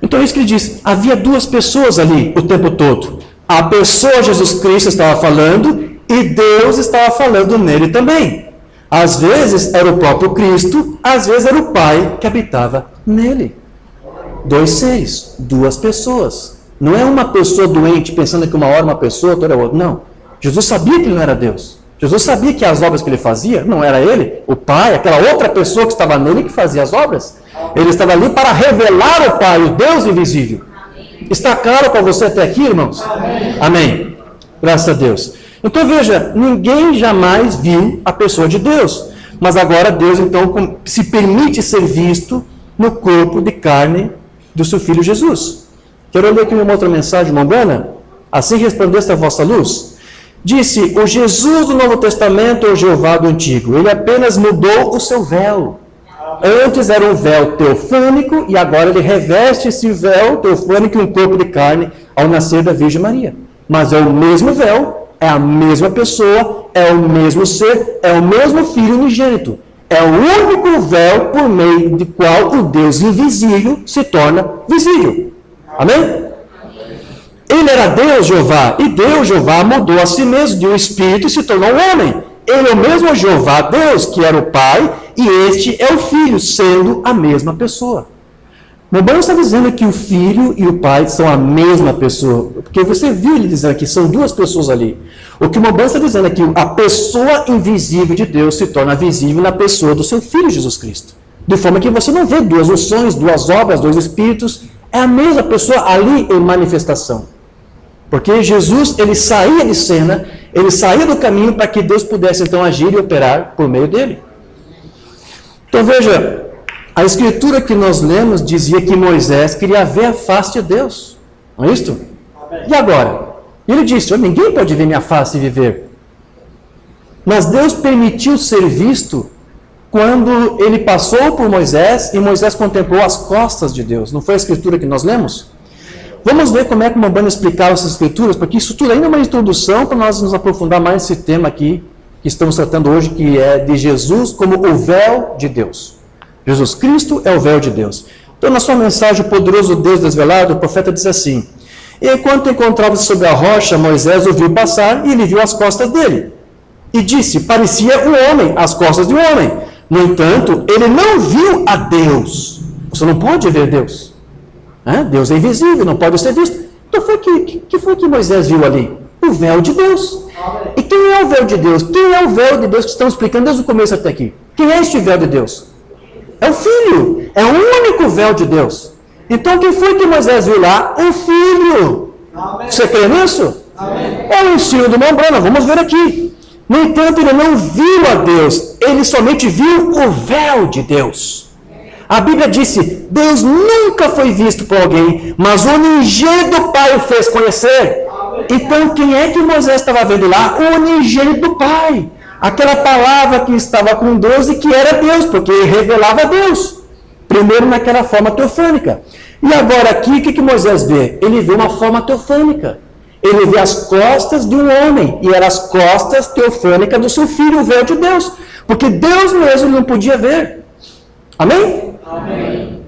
Speaker 1: Então é isso que ele diz, havia duas pessoas ali o tempo todo. A pessoa Jesus Cristo estava falando e Deus estava falando nele também. Às vezes era o próprio Cristo, às vezes era o Pai que habitava nele. Dois seres, duas pessoas. Não é uma pessoa doente pensando que uma hora uma pessoa, outra outra. Não. Jesus sabia que ele não era Deus. Jesus sabia que as obras que ele fazia, não era ele, o Pai, aquela outra pessoa que estava nele que fazia as obras. Ele estava ali para revelar o Pai, o Deus invisível. Amém. Está claro para você até aqui, irmãos? Amém. Amém. Graças a Deus. Então veja, ninguém jamais viu a pessoa de Deus. Mas agora Deus então se permite ser visto no corpo de carne do seu Filho Jesus. Quero ler aqui uma outra mensagem mundana. Assim resplandece a vossa luz. Disse, o Jesus do Novo Testamento é o Jeová do Antigo. Ele apenas mudou o seu véu. Antes era um véu teofânico e agora ele reveste esse véu teofânico em um corpo de carne ao nascer da Virgem Maria. Mas é o mesmo véu, é a mesma pessoa, é o mesmo ser, é o mesmo Filho unigênito. É o único véu por meio do qual o Deus invisível se torna visível. Amém? Ele era Deus, Jeová, e Deus, Jeová, mudou a si mesmo de um espírito e se tornou um homem. Ele é o mesmo Jeová, Deus, que era o Pai, e este é o Filho, sendo a mesma pessoa. O Umbanda está dizendo que o Filho e o Pai são a mesma pessoa, porque você viu ele dizendo que são duas pessoas ali. O que o Umbanda está dizendo é que a pessoa invisível de Deus se torna visível na pessoa do seu Filho Jesus Cristo. De forma que você não vê duas unções, duas obras, dois espíritos, é a mesma pessoa ali em manifestação. Porque Jesus, ele saía de cena, ele saía do caminho para que Deus pudesse então agir e operar por meio dele. Então veja, A escritura que nós lemos dizia que Moisés queria ver a face de Deus. Não é isto? E agora? Ele disse, ninguém pode ver minha face e viver. Mas Deus permitiu ser visto quando ele passou por Moisés e Moisés contemplou as costas de Deus. Não foi a escritura que nós lemos? Vamos ver como é que Mambana explicava essas escrituras, porque isso tudo ainda é uma introdução para nós nos aprofundar mais nesse tema aqui que estamos tratando hoje, que é de Jesus como o véu de Deus. Jesus Cristo é o véu de Deus. Então, na sua mensagem, o poderoso Deus desvelado, o profeta diz assim: enquanto encontrava-se sobre a rocha, Moisés o viu passar e ele viu as costas dele. E disse, parecia um homem, as costas de um homem. No entanto, ele não viu a Deus. Você não pode ver Deus. Deus é invisível, não pode ser visto. Então, que foi que Moisés viu ali? O véu de Deus. E quem é o véu de Deus? Quem é o véu de Deus que estamos explicando desde o começo até aqui? Quem é este véu de Deus? É o Filho. É o único véu de Deus. Então, quem foi que Moisés viu lá? O Filho. Amém. Você crê nisso? Amém. É o ensino do Mambana. Vamos ver aqui. No entanto, ele não viu a Deus. Ele somente viu o véu de Deus. A Bíblia disse, Deus nunca foi visto por alguém, mas o unigênito do Pai o fez conhecer. Então, quem é que Moisés estava vendo lá? O unigênito do Pai. Aquela palavra que estava com Deus e que era Deus, porque revelava Deus. Primeiro naquela forma teofânica. E agora aqui, o que Moisés vê? Ele vê uma forma teofânica. Ele vê as costas de um homem, e eram as costas teofânicas do seu filho, o véu de Deus. Porque Deus mesmo não podia ver. Amém? Amém.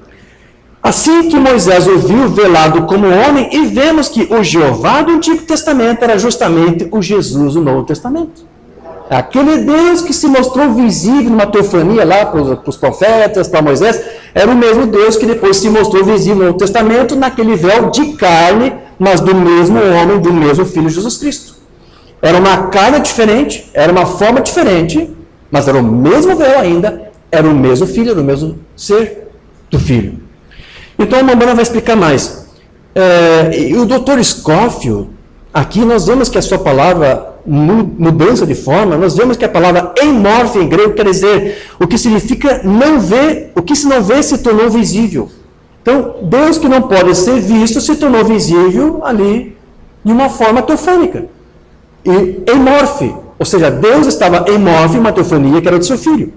Speaker 1: Assim que Moisés o viu velado como homem, e vemos que o Jeová do Antigo Testamento era justamente o Jesus do Novo Testamento. Aquele Deus que se mostrou visível numa teofania lá para os profetas, para Moisés, era o mesmo Deus que depois se mostrou visível no Novo Testamento, naquele véu de carne, mas do mesmo homem, do mesmo Filho Jesus Cristo. Era uma carne diferente, era uma forma diferente, mas era o mesmo véu ainda, era o mesmo Filho, era o mesmo ser do Filho. Então, a Mambana vai explicar mais. E o Dr. Scofield, aqui nós vemos que a sua palavra, mudança de forma, nós vemos que a palavra emorfe em grego quer dizer o que significa não ver, o que se não vê se tornou visível. Então, Deus que não pode ser visto se tornou visível ali de uma forma teofânica. E emorfe, ou seja, Deus estava emorfe em uma teofania que era do seu Filho.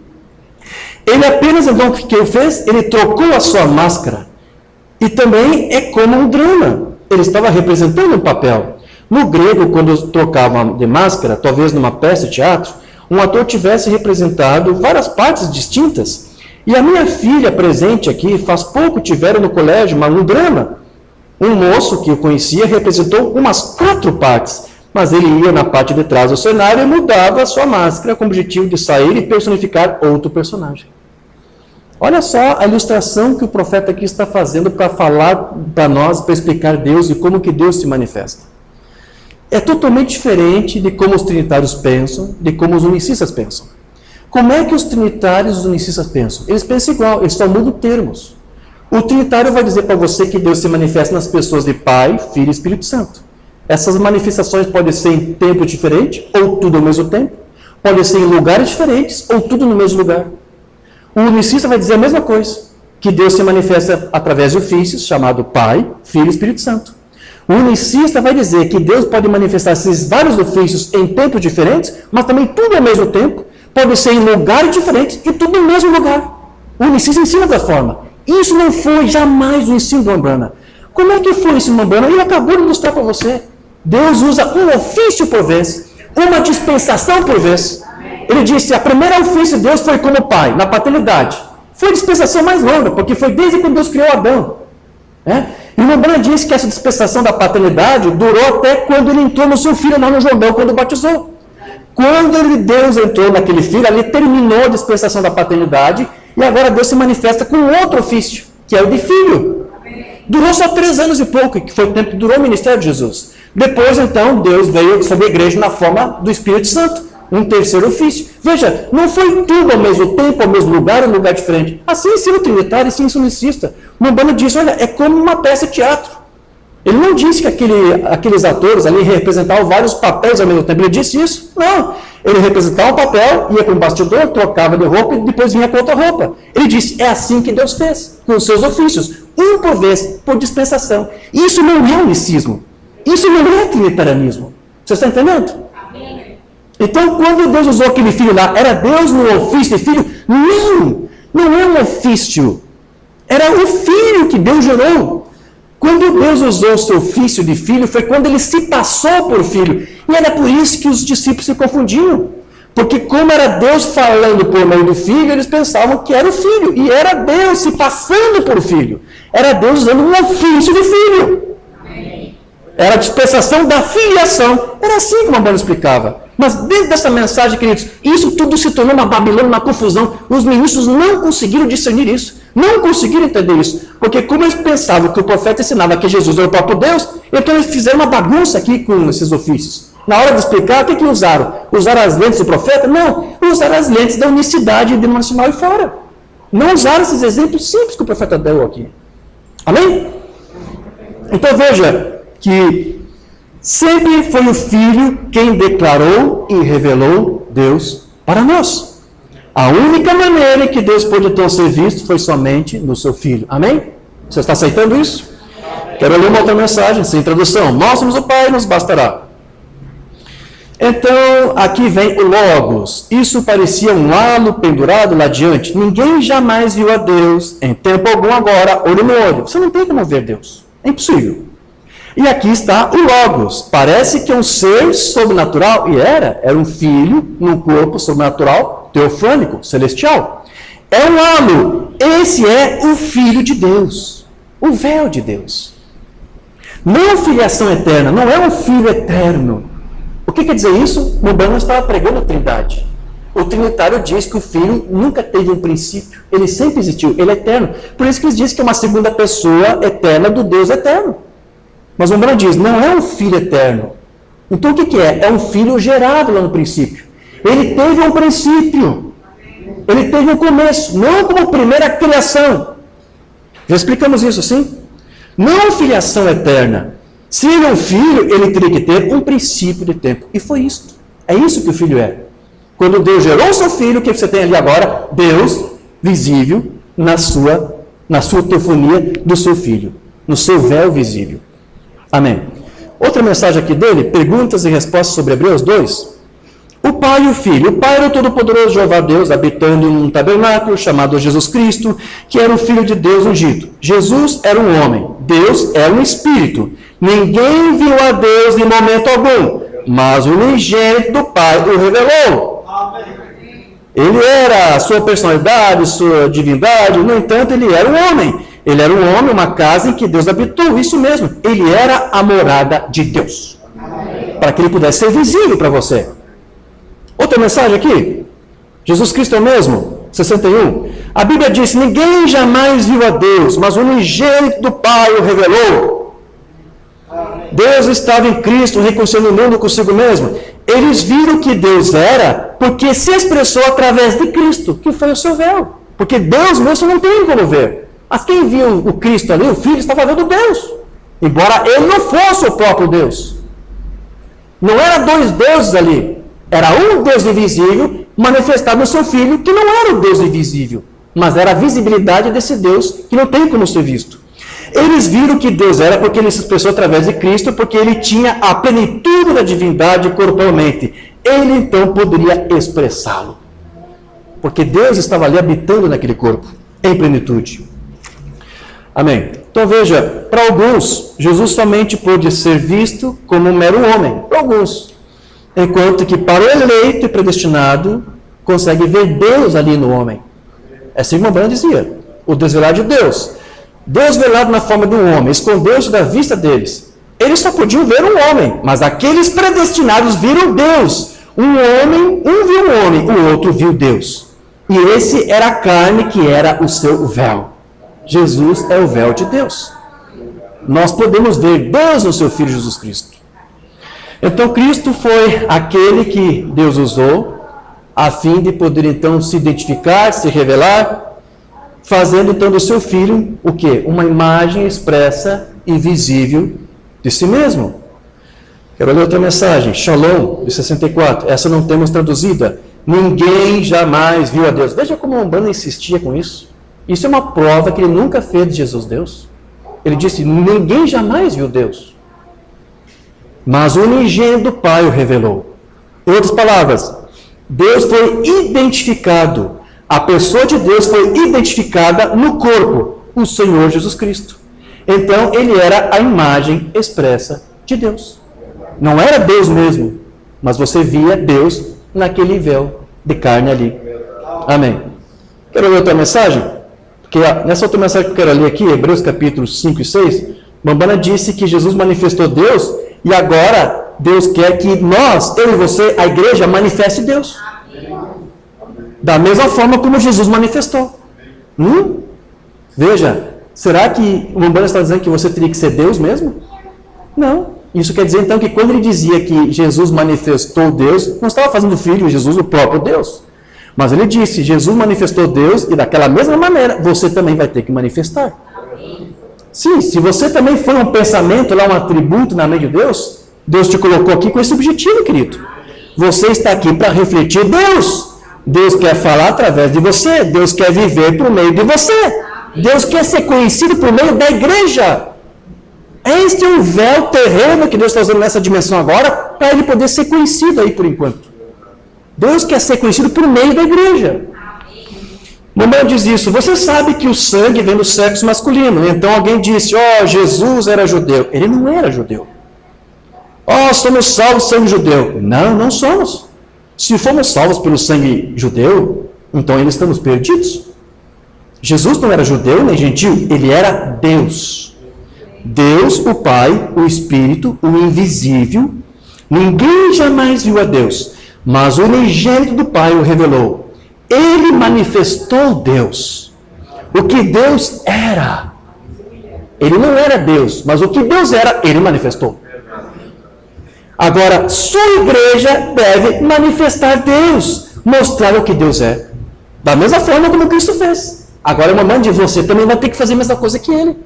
Speaker 1: Ele apenas, então, o que ele fez? Ele trocou a sua máscara. E também é como um drama. Ele estava representando um papel. No grego, quando trocava de máscara, talvez numa peça de teatro, um ator tivesse representado várias partes distintas. E a minha filha presente aqui, faz pouco tiveram no colégio um drama. Um moço que eu conhecia representou umas 4 partes, mas ele ia na parte de trás do cenário e mudava a sua máscara com o objetivo de sair e personificar outro personagem. Olha só a ilustração que o profeta aqui está fazendo para falar para nós, para explicar Deus e como que Deus se manifesta. É totalmente diferente de como os trinitários pensam, de como os unicistas pensam. Como é que os trinitários e os unicistas pensam? Eles pensam igual, eles só mudam termos. O trinitário vai dizer para você que Deus se manifesta nas pessoas de Pai, Filho e Espírito Santo. Essas manifestações podem ser em tempo diferente, ou tudo ao mesmo tempo. Podem ser em lugares diferentes, ou tudo no mesmo lugar. O unicista vai dizer a mesma coisa, que Deus se manifesta através de ofícios, chamado Pai, Filho e Espírito Santo. O unicista vai dizer que Deus pode manifestar esses vários ofícios em tempos diferentes, mas também tudo ao mesmo tempo, pode ser em lugares diferentes e tudo no mesmo lugar. O unicista ensina da forma. Isso não foi jamais o ensino do Mambana. Como é que foi o ensino do Mambana? Ele acabou de mostrar para você. Deus usa um ofício por vez, uma dispensação por vez. Ele disse, a primeira ofício de Deus foi como pai, na paternidade. Foi a dispensação mais longa, porque foi desde quando Deus criou Adão. E o Mambana disse que essa dispensação da paternidade durou até quando ele entrou no seu filho, lá no Jordão, quando batizou. Quando Deus entrou naquele filho, ali terminou a dispensação da paternidade, e agora Deus se manifesta com outro ofício, que é o de filho. Durou só 3 anos e pouco, que foi o tempo que durou o ministério de Jesus. Depois, então, Deus veio sobre a igreja na forma do Espírito Santo. Um terceiro ofício. Veja, não foi tudo ao mesmo tempo, ao mesmo lugar, um lugar diferente. Assim ensina o trinitário, assim ensina o unicista. O Mambana diz, olha, é como uma peça de teatro. Ele não disse que aqueles atores ali representavam vários papéis ao mesmo tempo. Ele disse isso? Não. Ele representava um papel, ia para um bastidor, trocava de roupa e depois vinha com outra roupa. Ele disse, é assim que Deus fez, com os seus ofícios, um por vez, por dispensação. Isso não é unicismo. Isso não é trinitarianismo. Você está entendendo? Então, quando Deus usou aquele filho lá, era Deus no ofício de filho? Não é um ofício. Era o filho que Deus gerou. Quando Deus usou o seu ofício de filho, foi quando ele se passou por filho. E era por isso que os discípulos se confundiam. Porque como era Deus falando por meio do filho, eles pensavam que era o filho. E era Deus se passando por filho. Era Deus usando um ofício de filho. Era a dispensação da filiação. Era assim que o Mambano explicava. Mas dentro dessa mensagem, queridos, isso tudo se tornou uma Babilônia, uma confusão. Os ministros não conseguiram discernir isso. Não conseguiram entender isso. Porque como eles pensavam que o profeta ensinava que Jesus era o próprio Deus, então eles fizeram uma bagunça aqui com esses ofícios. Na hora de explicar, o que usaram? Usaram as lentes do profeta? Não. Usaram as lentes da unicidade denominacional e fora. Não usaram esses exemplos simples que o profeta deu aqui. Amém? Então veja que sempre foi o Filho quem declarou e revelou Deus para nós. A única maneira que Deus pôde então ser visto foi somente no seu Filho. Amém? Você está aceitando isso? Quero ler uma outra mensagem, sem tradução. Nós somos o Pai, nos bastará. Então, aqui vem o Logos. Isso parecia um halo pendurado lá adiante. Ninguém jamais viu a Deus, em tempo algum agora, olho no olho. Você não tem como ver Deus. É impossível. E aqui está o Logos. Parece que é um ser sobrenatural, e era um filho num corpo sobrenatural, teofânico, celestial. É um halo. Esse é o Filho de Deus, o véu de Deus. Não filiação eterna, não é um filho eterno. O que quer dizer isso? Mambano estava pregando a Trindade. O Trinitário diz que o Filho nunca teve um princípio, ele sempre existiu, ele é eterno. Por isso que eles dizem que é uma segunda pessoa eterna do Deus eterno. Mas Mambano diz, não é um filho eterno. Então o que é? É um filho gerado lá no princípio. Ele teve um princípio. Ele teve um começo, não como primeira criação. Já explicamos isso, sim? Não filiação eterna. Se ele é um filho, ele teria que ter um princípio de tempo. E foi isso. É isso que o filho é. Quando Deus gerou o seu filho, o que você tem ali agora? Deus visível na sua teofonia do seu filho. No seu véu visível. Amém. Outra mensagem aqui dele, perguntas e respostas sobre Hebreus 2. O Pai e o Filho. O Pai era o Todo-Poderoso Jeová Deus, habitando em um tabernáculo chamado Jesus Cristo, que era o Filho de Deus ungido. Jesus era um homem. Deus era um Espírito. Ninguém viu a Deus em momento algum, mas o unigênito do Pai o revelou. Ele era a sua personalidade, sua divindade, no entanto, ele era um homem. Ele era um homem, uma casa em que Deus habitou, isso mesmo. Ele era a morada de Deus. Para que ele pudesse ser visível para você. Outra mensagem aqui. Jesus Cristo é o mesmo. 61. A Bíblia diz, ninguém jamais viu a Deus, mas o unigênito do Pai o revelou. Deus estava em Cristo, reconciliando o mundo consigo mesmo. Eles viram que Deus era, porque se expressou através de Cristo, que foi o seu véu. Porque Deus mesmo não tem como ver. Mas quem viu o Cristo ali, o Filho, estava vendo Deus. Embora ele não fosse o próprio Deus. Não era dois deuses ali. Era um Deus invisível, manifestado no seu Filho, que não era o Deus invisível. Mas era a visibilidade desse Deus, que não tem como ser visto. Eles viram que Deus era porque ele se expressou através de Cristo, porque ele tinha a plenitude da divindade corporalmente. Ele então poderia expressá-lo. Porque Deus estava ali habitando naquele corpo, em plenitude. Amém. Então veja, para alguns, Jesus somente pôde ser visto como um mero homem. Para alguns. Enquanto que para o eleito e predestinado, consegue ver Deus ali no homem. É assim como Mambano dizia. O desvelar de Deus. Deus velado na forma de um homem, escondeu-se da vista deles. Eles só podiam ver um homem, mas aqueles predestinados viram Deus. Um viu um homem, o outro viu Deus. E esse era a carne que era o seu véu. Jesus é o véu de Deus. Nós podemos ver Deus no seu Filho Jesus Cristo. Então Cristo foi aquele que Deus usou, a fim de poder então se identificar, se revelar, fazendo então do seu Filho o quê? Uma imagem expressa e visível de si mesmo. Quero ler outra mensagem, Shalom, de 64. Essa não temos traduzida. Ninguém jamais viu a Deus. Veja como a Umbanda insistia com isso. Isso é uma prova que ele nunca fez de Jesus Deus. Ele disse, ninguém jamais viu Deus. Mas o unigênito do Pai o revelou. Em outras palavras, Deus foi identificado. A pessoa de Deus foi identificada no corpo, o Senhor Jesus Cristo. Então, ele era a imagem expressa de Deus. Não era Deus mesmo, mas você via Deus naquele véu de carne ali. Amém. Quero ler outra mensagem? Porque nessa outra mensagem que eu quero ler aqui, Hebreus capítulos 5 e 6, Bambana disse que Jesus manifestou Deus e agora Deus quer que nós, eu e você, a igreja, manifeste Deus. Da mesma forma como Jesus manifestou. Veja, será que o Bambana está dizendo que você teria que ser Deus mesmo? Não. Isso quer dizer então que quando ele dizia que Jesus manifestou Deus, não estava fazendo o Filho Jesus o próprio Deus. Mas ele disse, Jesus manifestou Deus e daquela mesma maneira você também vai ter que manifestar. Sim, se você também foi um pensamento, lá um atributo na mente de Deus, Deus te colocou aqui com esse objetivo, querido. Você está aqui para refletir Deus. Deus quer falar através de você. Deus quer viver por meio de você. Deus quer ser conhecido por meio da igreja. Este é o véu terreno que Deus está usando nessa dimensão agora, para ele poder ser conhecido aí por enquanto. Deus quer ser conhecido por meio da igreja. Mamãe diz isso, você sabe que o sangue vem do sexo masculino. Então alguém disse, Jesus era judeu. Ele não era judeu. Somos salvos sendo judeu. Não, não somos. Se fomos salvos pelo sangue judeu, então ainda estamos perdidos. Jesus não era judeu nem gentil, ele era Deus. Deus, o Pai, o Espírito, o invisível. Ninguém jamais viu a Deus, mas o unigênito do Pai o revelou. Ele manifestou Deus. O que Deus era. Ele não era Deus, mas o que Deus era, ele manifestou. Agora, sua igreja deve manifestar Deus, mostrar o que Deus é. Da mesma forma como Cristo fez. Agora, mamãe de você também vai ter que fazer a mesma coisa que ele.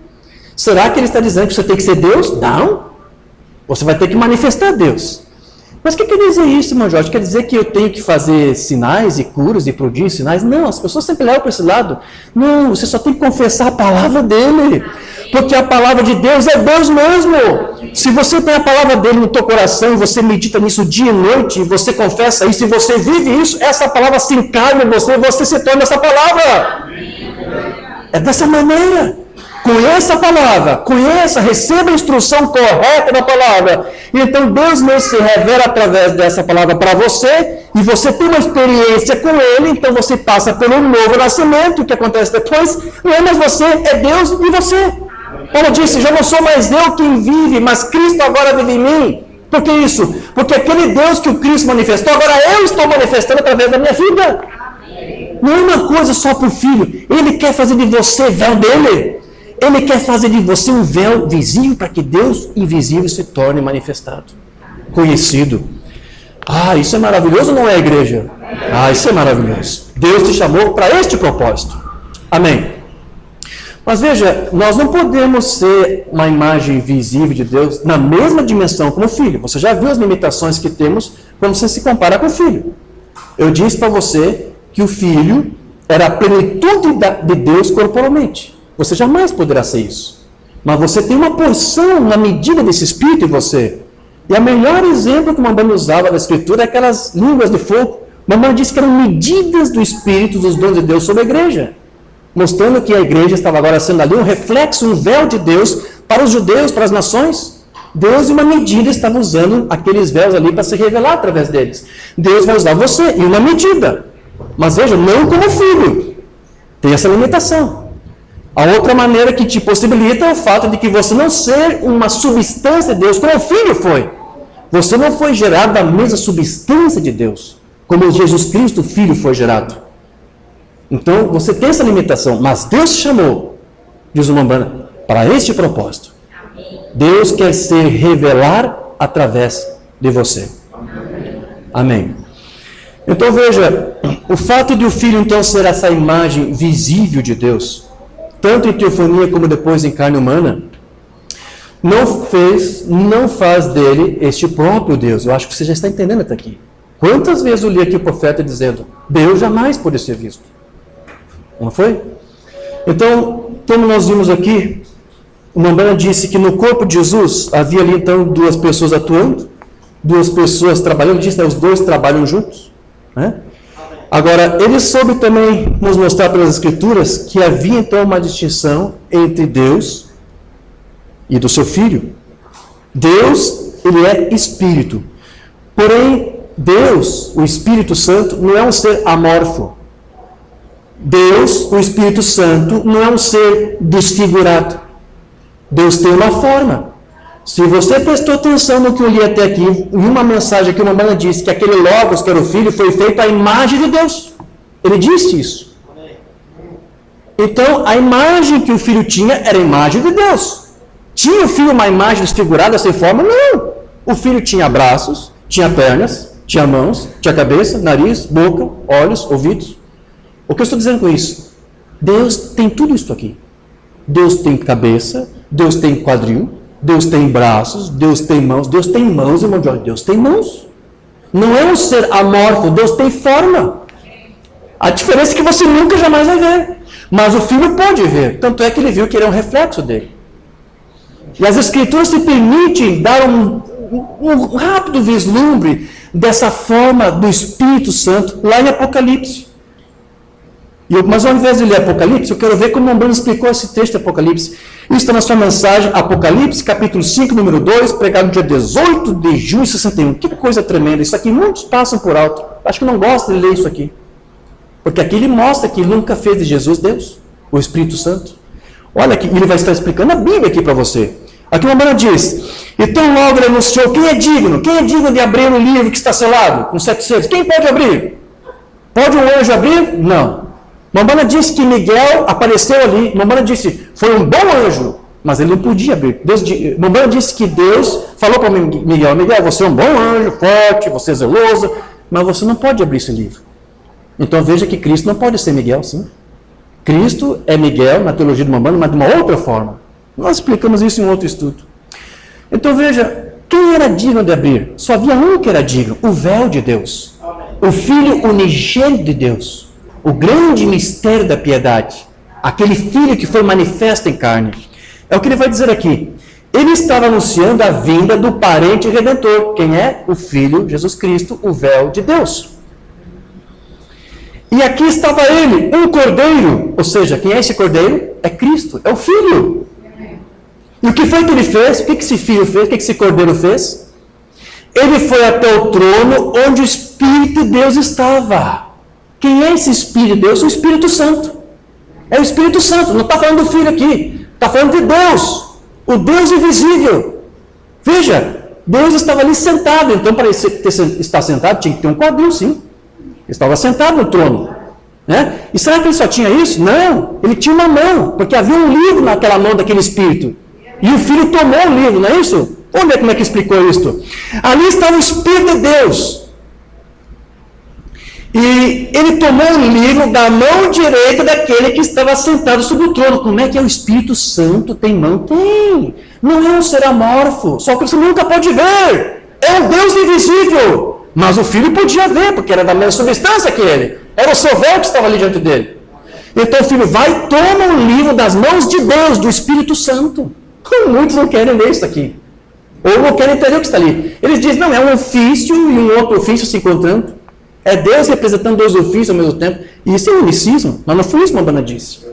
Speaker 1: Será que ele está dizendo que você tem que ser Deus? Não. Você vai ter que manifestar Deus. Mas o que quer dizer isso, irmão Jorge? Quer dizer que eu tenho que fazer sinais e curas e prodígios, sinais? Não, as pessoas sempre levam para esse lado. Não, você só tem que confessar a palavra dele. Porque a palavra de Deus é Deus mesmo. Se você tem a palavra dele no teu coração, e você medita nisso dia e noite, e você confessa isso, e você vive isso, essa palavra se encarna em você, e você se torna essa palavra. É dessa maneira. Conheça a palavra, receba a instrução correta da palavra. Então Deus mesmo se revela através dessa palavra para você, e você tem uma experiência com ele, então você passa pelo novo nascimento, que acontece depois, não é mais você, é Deus e você. Paulo disse, já não sou mais eu quem vive, mas Cristo agora vive em mim. Por que isso? Porque aquele Deus que o Cristo manifestou, agora eu estou manifestando através da minha vida. Não é uma coisa só para o Filho, ele quer fazer de você véu dele. Ele quer fazer de você um véu visível para que Deus invisível se torne manifestado, conhecido. Isso é maravilhoso ou não é, igreja? Isso é maravilhoso. Deus te chamou para este propósito. Amém. Mas veja, nós não podemos ser uma imagem visível de Deus na mesma dimensão como o Filho. Você já viu as limitações que temos quando você se compara com o Filho. Eu disse para você que o Filho era a plenitude de Deus corporalmente. Você jamais poderá ser isso. Mas você tem uma porção, uma medida desse Espírito em você. E o melhor exemplo que a mamãe usava da Escritura é aquelas línguas de fogo. A mamãe disse que eram medidas do Espírito, dos dons de Deus sobre a igreja. Mostrando que a igreja estava agora sendo ali um reflexo, um véu de Deus para os judeus, para as nações. Deus, em uma medida, estava usando aqueles véus ali para se revelar através deles. Deus vai usar você em uma medida. Mas veja, não como filho. Tem essa limitação. A outra maneira que te possibilita é o fato de que você não ser uma substância de Deus, como o Filho foi. Você não foi gerado da mesma substância de Deus, como Jesus Cristo, o Filho, foi gerado. Então, você tem essa limitação, mas Deus te chamou, diz o Mambana, para este propósito. Deus quer se revelar através de você. Amém. Então, veja, o fato de o Filho, então, ser essa imagem visível de Deus, tanto em teofonia como depois em carne humana, não faz dele este próprio Deus. Eu acho que você já está entendendo até aqui. Quantas vezes eu li aqui o profeta dizendo, Deus jamais pode ser visto? Não foi? Então, como nós vimos aqui, o Mambana disse que no corpo de Jesus havia ali então duas pessoas atuando, duas pessoas trabalhando, disse que os dois trabalham juntos, né? Agora, ele soube também nos mostrar pelas Escrituras que havia então uma distinção entre Deus e do seu Filho. Deus, ele é Espírito. Porém, Deus, o Espírito Santo, não é um ser amorfo. Deus, o Espírito Santo, não é um ser desfigurado. Deus tem uma forma. Se você prestou atenção no que eu li até aqui, em uma mensagem que o Mambana disse que aquele Logos, que era o Filho, foi feito à imagem de Deus. Ele disse isso. Então, a imagem que o Filho tinha era a imagem de Deus. Tinha o Filho uma imagem desfigurada dessa forma? Não. O Filho tinha braços, tinha pernas, tinha mãos, tinha cabeça, nariz, boca, olhos, ouvidos. O que eu estou dizendo com isso? Deus tem tudo isso aqui. Deus tem cabeça, Deus tem quadril, Deus tem braços, Deus tem mãos, irmão de olho, Deus tem mãos. Não é um ser amorfo, Deus tem forma. A diferença é que você nunca jamais vai ver. Mas o Filho pode ver, tanto é que ele viu que ele é um reflexo dele. E as Escrituras se permitem dar um rápido vislumbre dessa forma do Espírito Santo lá em Apocalipse. Mas ao invés de ler Apocalipse, eu quero ver como o Mambana explicou esse texto de Apocalipse. Isso está na sua mensagem, Apocalipse, capítulo 5, número 2, pregado no dia 18 de junho de 61. Que coisa tremenda. Isso aqui muitos passam por alto. Acho que não gostam de ler isso aqui. Porque aqui ele mostra que ele nunca fez de Jesus Deus, o Espírito Santo. Olha aqui, ele vai estar explicando a Bíblia aqui para você. Aqui o Mambana diz, então logo ele anunciou, quem é digno de abrir o livro que está selado, com 7 selos? Quem pode abrir? Pode um anjo abrir? Não. Mambana disse que Miguel apareceu ali. Mambana disse, foi um bom anjo, mas ele não podia abrir. Mambana disse que Deus falou para Miguel, você é um bom anjo, forte, você é zeloso, mas você não pode abrir esse livro. Então veja que Cristo não pode ser Miguel, sim. Cristo é Miguel, na teologia do Mambana, mas de uma outra forma. Nós explicamos isso em um outro estudo. Então veja, quem era digno de abrir? Só havia um que era digno, o véu de Deus. O Filho unigênito de Deus. O grande mistério da piedade, aquele Filho que foi manifesto em carne. É o que ele vai dizer aqui. Ele estava anunciando a vinda do parente redentor. Quem é? O Filho, Jesus Cristo, o véu de Deus. E aqui estava ele, um cordeiro. Ou seja, quem é esse cordeiro? É Cristo, é o Filho. E o que foi que ele fez? O que esse Filho fez? O que esse cordeiro fez? Ele foi até o trono onde o Espírito de Deus estava. Quem é esse Espírito de Deus? O Espírito Santo. É o Espírito Santo. Não está falando do Filho aqui. Está falando de Deus. O Deus invisível. Veja, Deus estava ali sentado. Então, para estar sentado, tinha que ter um quadril, sim. Ele estava sentado no trono. Né? E será que ele só tinha isso? Não. Ele tinha uma mão. Porque havia um livro naquela mão daquele Espírito. E o Filho tomou o livro, não é isso? Vamos ver como é que explicou isso. Ali estava o Espírito de Deus. E ele tomou o livro da mão direita daquele que estava sentado sobre o trono. Como é que é o Espírito Santo? Tem mão? Tem. Não é um ser amorfo, só que você nunca pode ver. É um Deus invisível. Mas o Filho podia ver, porque era da mesma substância que ele. Era o seu véu que estava ali diante dele. Então o Filho vai e toma o livro das mãos de Deus, do Espírito Santo. Muitos não querem ler isso aqui. Ou não querem entender o que está ali. Eles dizem, não, é um ofício e um outro ofício se encontrando. É Deus representando dois ofícios ao mesmo tempo. E isso é unicismo, mas não foi isso que Mambana disse.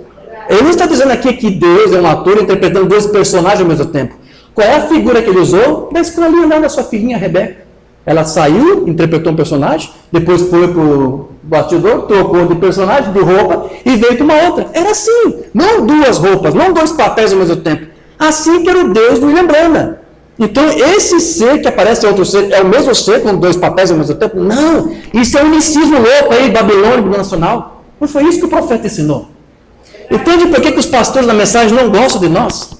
Speaker 1: Ele não está dizendo aqui que Deus é um ator interpretando dois personagens ao mesmo tempo. Qual é a figura que ele usou? Da escolinha lá da sua filhinha Rebeca. Ela saiu, interpretou um personagem, depois foi para o bastidor, trocou de personagem, de roupa, e veio para uma outra. Era assim, não duas roupas, não dois papéis ao mesmo tempo. Assim que era o Deus do William Branham. Então, esse ser que aparece em outro ser, é o mesmo ser com dois papéis ao mesmo tempo? Não, isso é um unicismo louco aí, babilônico, nacional. Não foi isso que o profeta ensinou. Entende por que os pastores da mensagem não gostam de nós?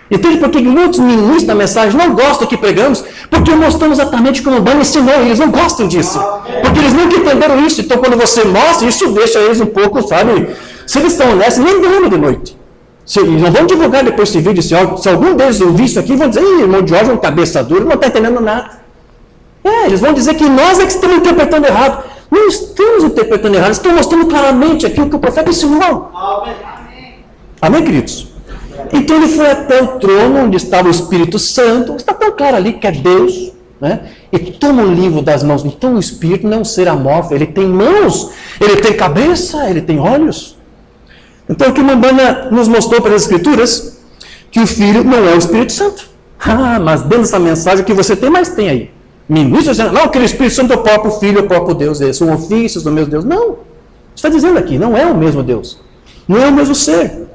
Speaker 1: Entende por que muitos ministros da mensagem não gostam que pregamos? Porque mostramos exatamente como o Mambana ensinou, e eles não gostam disso. Porque eles nunca entenderam isso. Então, quando você mostra, isso deixa eles um pouco, sabe? Se eles são honestos, nem dormem de noite. Eles não vão divulgar depois esse vídeo, se algum deles ouvir isso aqui, vão dizer, irmão de Jorge é um cabeça dura, não está entendendo nada. Eles vão dizer que nós é que estamos interpretando errado. Não estamos interpretando errado, estamos mostrando claramente aqui o que o profeta ensinou. Amém. Amém, queridos? Então ele foi até o trono onde estava o Espírito Santo, está tão claro ali que é Deus, né? E toma o livro das mãos. Então o Espírito não é um ser amorfo, ele tem mãos, ele tem cabeça, ele tem olhos. Então o que Mambana nos mostrou pelas Escrituras, que o Filho não é o Espírito Santo. Mas dentro dessa mensagem que você tem, mais tem aí. Ministro dizendo, não, aquele Espírito Santo é o próprio Filho, é o próprio Deus, eles são ofícios do mesmo Deus. Não, está dizendo aqui, não é o mesmo Deus, não é o mesmo ser.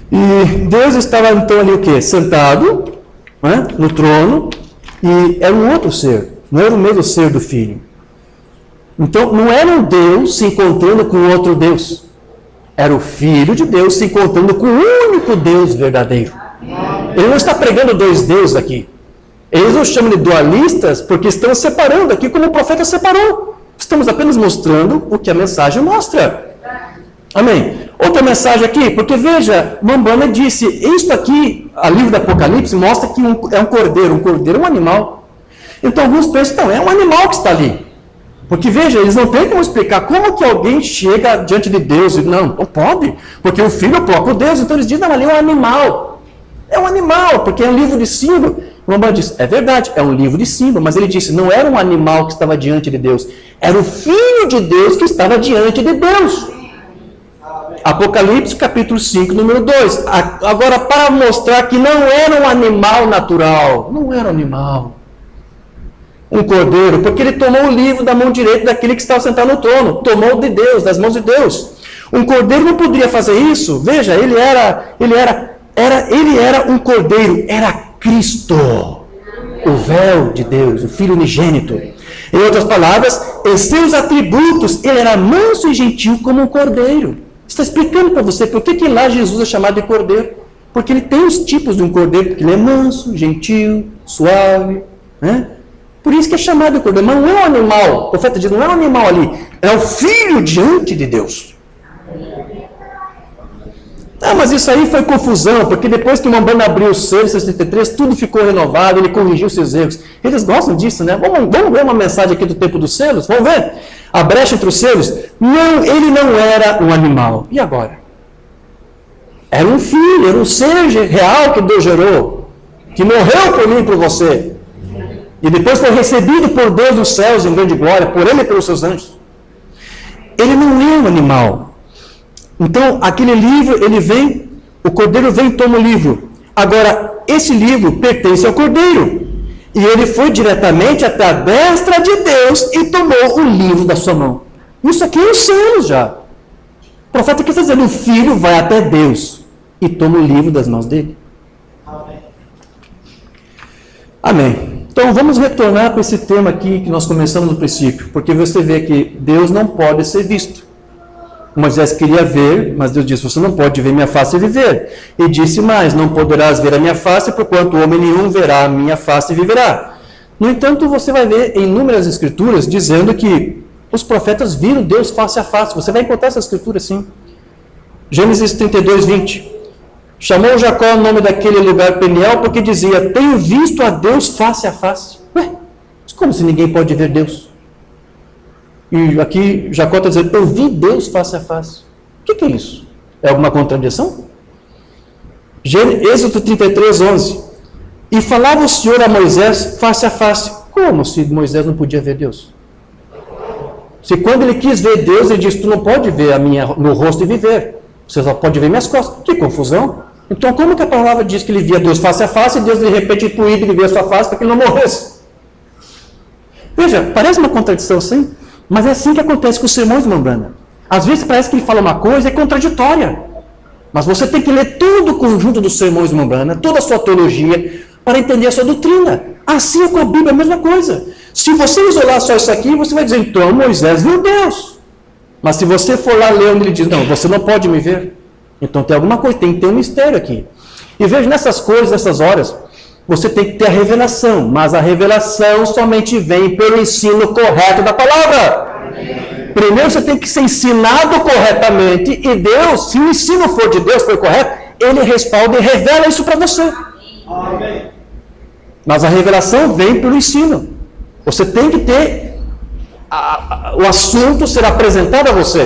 Speaker 1: E Deus estava então ali o quê? Sentado, né, no trono, e era um outro ser, não era o mesmo ser do Filho. Então não era um Deus se encontrando com outro Deus, era o Filho de Deus se encontrando com o único Deus verdadeiro. Ele não está pregando dois deuses aqui. Eles não chamam de dualistas porque estão separando aqui como o profeta separou. Estamos apenas mostrando o que a mensagem mostra. Amém? Outra mensagem aqui, porque veja, Mambana disse, isto aqui, a livro do Apocalipse, mostra que é um cordeiro é um animal. Então alguns pensam, não, é um animal que está ali. Porque veja, eles não têm como explicar como que alguém chega diante de Deus. Não pode, porque o Filho é o próprio Deus, então eles dizem, não, ali é um animal. É um animal, porque é um livro de símbolo. O Mambana disse, é verdade, é um livro de símbolo, mas ele disse, não era um animal que estava diante de Deus, era o Filho de Deus que estava diante de Deus. Apocalipse, capítulo 5, número 2. Agora, para mostrar que não era um animal natural, não era um animal, um cordeiro, porque ele tomou o livro da mão direita daquele que estava sentado no trono, tomou de Deus, das mãos de Deus. Um cordeiro não poderia fazer isso. Veja, ele era um cordeiro, era Cristo, o véu de Deus, o Filho unigênito. Em outras palavras, em seus atributos, ele era manso e gentil como um cordeiro. Está explicando para você por que lá Jesus é chamado de cordeiro. Porque ele tem os tipos de um cordeiro, porque ele é manso, gentil, suave, né? Por isso que é chamado de cordeiro, mas não é um animal. O profeta diz, não é um animal ali, é o Filho diante de Deus. Mas isso aí foi confusão, porque depois que Mambana abriu o selo, 63, tudo ficou renovado, ele corrigiu seus erros. Eles gostam disso, né? Vamos ver uma mensagem aqui do tempo dos selos? Vamos ver? A brecha entre os selos? Não, ele não era um animal. E agora? Era um filho, era um ser real que Deus gerou, que morreu por mim e por você. E depois foi recebido por Deus nos céus em grande glória, por ele e pelos seus anjos. Ele não é um animal. Então, aquele livro, ele vem, o cordeiro vem e toma o livro. Agora, esse livro pertence ao cordeiro. E ele foi diretamente até a destra de Deus e tomou o livro da sua mão. Isso aqui é o selo já. O profeta aqui está dizendo, o filho vai até Deus e toma o livro das mãos dele. Amém. Amém. Então, vamos retornar para esse tema aqui que nós começamos no princípio. Porque você vê que Deus não pode ser visto. Moisés queria ver, mas Deus disse, você não pode ver minha face e viver. E disse mais, não poderás ver a minha face, porquanto homem nenhum verá a minha face e viverá. No entanto, você vai ver em inúmeras escrituras dizendo que os profetas viram Deus face a face. Você vai encontrar essa escritura assim. Gênesis 32, 20. Chamou Jacó o nome daquele lugar Peniel, porque dizia, tenho visto a Deus face a face. Como se ninguém pode ver Deus? E aqui Jacó está dizendo, eu vi Deus face a face. O que é isso? É alguma contradição? Êxodo 33, 11. E falava o Senhor a Moisés face a face. Como se Moisés não podia ver Deus? Se quando ele quis ver Deus, ele disse, tu não pode ver meu rosto e viver. Você só pode ver minhas costas. Que confusão. Então como que a palavra diz que ele via Deus face a face e Deus de repente impuído ele via a sua face para que ele não morresse? Veja, parece uma contradição assim. Mas é assim que acontece com os sermões de Mambana. Às vezes parece que ele fala uma coisa e é contraditória. Mas você tem que ler todo o conjunto dos sermões de Mambana, toda a sua teologia, para entender a sua doutrina. Assim é com a Bíblia, a mesma coisa. Se você isolar só isso aqui, você vai dizer, então Moisés viu Deus. Mas se você for lá ler onde ele diz, não, você não pode me ver. Então tem alguma coisa, tem que ter um mistério aqui. E veja, nessas coisas, nessas horas, você tem que ter a revelação, mas a revelação somente vem pelo ensino correto da palavra. Primeiro você tem que ser ensinado corretamente, e Deus, se o ensino for de Deus, for correto, Ele respalda e revela isso para você. Amém. Mas a revelação vem pelo ensino. Você tem que ter o assunto ser apresentado a você.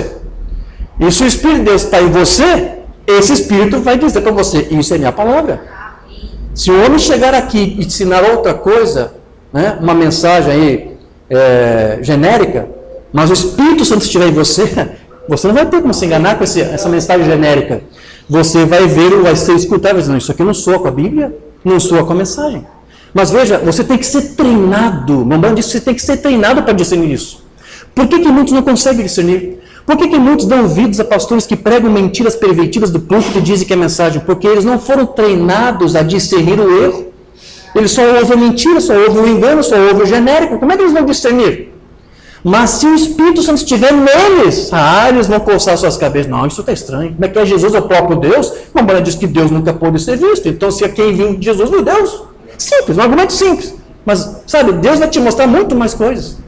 Speaker 1: E se o Espírito de Deus está em você, esse Espírito vai dizer para você, isso é minha palavra. Se o homem chegar aqui e ensinar outra coisa, né, uma mensagem aí genérica, mas o Espírito Santo estiver em você, você não vai ter como se enganar com essa mensagem genérica. Você vai ver, vai ser escutado, vai dizer, não, isso aqui não soa com a Bíblia, não soa com a mensagem. Mas veja, você tem que ser treinado. Mamãe disse que você tem que ser treinado para discernir isso. Por que muitos não conseguem discernir? Por que muitos dão ouvidos a pastores que pregam mentiras pervertidas do púlpito e dizem que é mensagem? Porque eles não foram treinados a discernir o erro. Eles só ouvem mentira, só ouvem o engano, só ouvem o genérico. Como é que eles vão discernir? Mas se o Espírito Santo estiver neles, eles vão coçar suas cabeças. Não, isso está estranho. Como é que é Jesus, é o próprio Deus? A Bíblia diz que Deus nunca pôde ser visto. Então, se é quem viu Jesus, viu Deus. Simples, um argumento simples. Mas, sabe, Deus vai te mostrar muito mais coisas.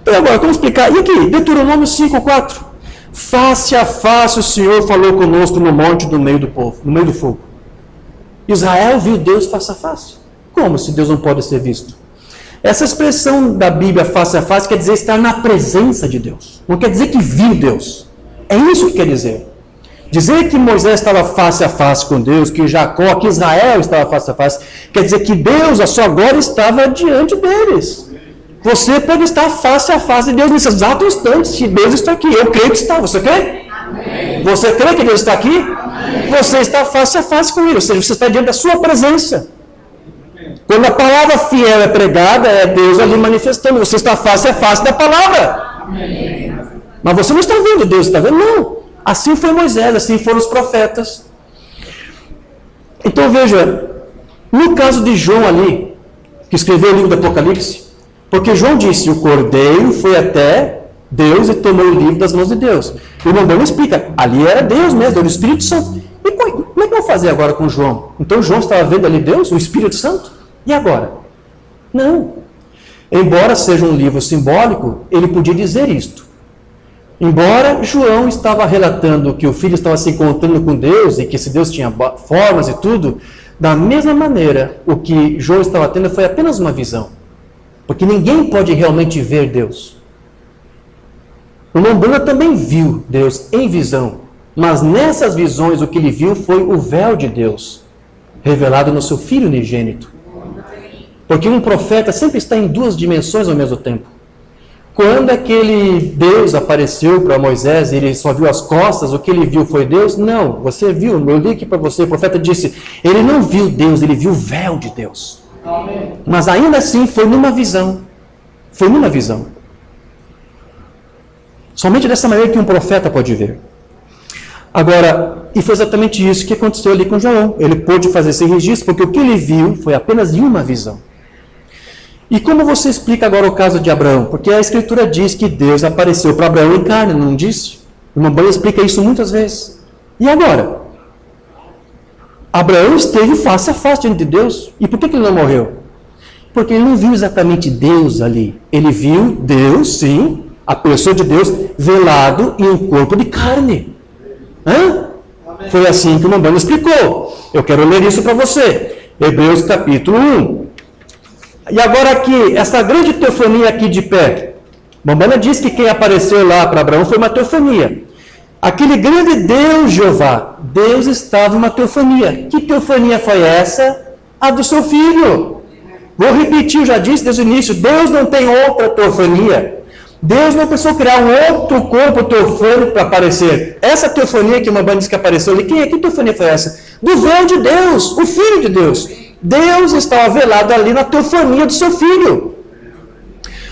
Speaker 1: Então, agora, vamos explicar. E aqui, Deuteronômio 5:4. Face a face o Senhor falou conosco no monte do meio do povo, no meio do fogo. Israel viu Deus face a face. Como se Deus não pode ser visto? Essa expressão da Bíblia face a face quer dizer estar na presença de Deus. Não quer dizer que viu Deus. É isso que quer dizer. Dizer que Moisés estava face a face com Deus, que Jacó, que Israel estava face a face, quer dizer que Deus, a sua glória, estava diante deles. Você pode estar face a face de Deus nesse exato instante, se Deus está aqui. Eu creio que está. Você crê? Amém. Você crê que Deus está aqui? Amém. Você está face a face com Ele, ou seja, você está diante da sua presença. Quando a palavra fiel é pregada, é Deus ali manifestando. Você está face a face da palavra. Amém. Mas você não está vendo Deus, está vendo? Não. Assim foi Moisés, assim foram os profetas. Então veja, no caso de João ali, que escreveu o livro do Apocalipse, porque João disse, o cordeiro foi até Deus e tomou o livro das mãos de Deus. E o irmão Branham explica, ali era Deus mesmo, era o Espírito Santo. E como é que eu vou fazer agora com João? Então João estava vendo ali Deus, o Espírito Santo? E agora? Não. Embora seja um livro simbólico, ele podia dizer isto. Embora João estava relatando que o filho estava se encontrando com Deus e que esse Deus tinha formas e tudo, da mesma maneira, o que João estava tendo foi apenas uma visão. Porque ninguém pode realmente ver Deus. O irmão Branham também viu Deus em visão, mas nessas visões o que ele viu foi o véu de Deus, revelado no seu Filho unigênito. Porque um profeta sempre está em duas dimensões ao mesmo tempo. Quando aquele Deus apareceu para Moisés e ele só viu as costas, o que ele viu foi Deus? Não, você viu, eu li aqui para você, o profeta disse, ele não viu Deus, ele viu o véu de Deus. Amém. Mas ainda assim foi numa visão. Foi numa visão. Somente dessa maneira que um profeta pode ver. Agora, e foi exatamente isso que aconteceu ali com João. Ele pôde fazer esse registro, porque o que ele viu foi apenas em uma visão. E como você explica agora o caso de Abraão? Porque a Escritura diz que Deus apareceu para Abraão em carne, não disse? O irmão Branham explica isso muitas vezes. E agora? Abraão esteve face a face diante de Deus. E por que ele não morreu? Porque ele não viu exatamente Deus ali. Ele viu Deus, sim, a pessoa de Deus, velado em um corpo de carne. Foi assim que o irmão Branham explicou. Eu quero ler isso para você. Hebreus capítulo 1. E agora aqui, essa grande teofania aqui de pé. Bambana diz que quem apareceu lá para Abraão foi uma teofania. Aquele grande Deus, Jeová, Deus estava em uma teofania. Que teofania foi essa? A do seu filho. Vou repetir, eu já disse desde o início, Deus não tem outra teofania. Deus não pensou criar um outro corpo teofânico para aparecer. Essa teofania que uma banda diz que apareceu ali, que teofania foi essa? Do véu de Deus, o Filho de Deus. Deus estava velado ali na teofania do seu filho.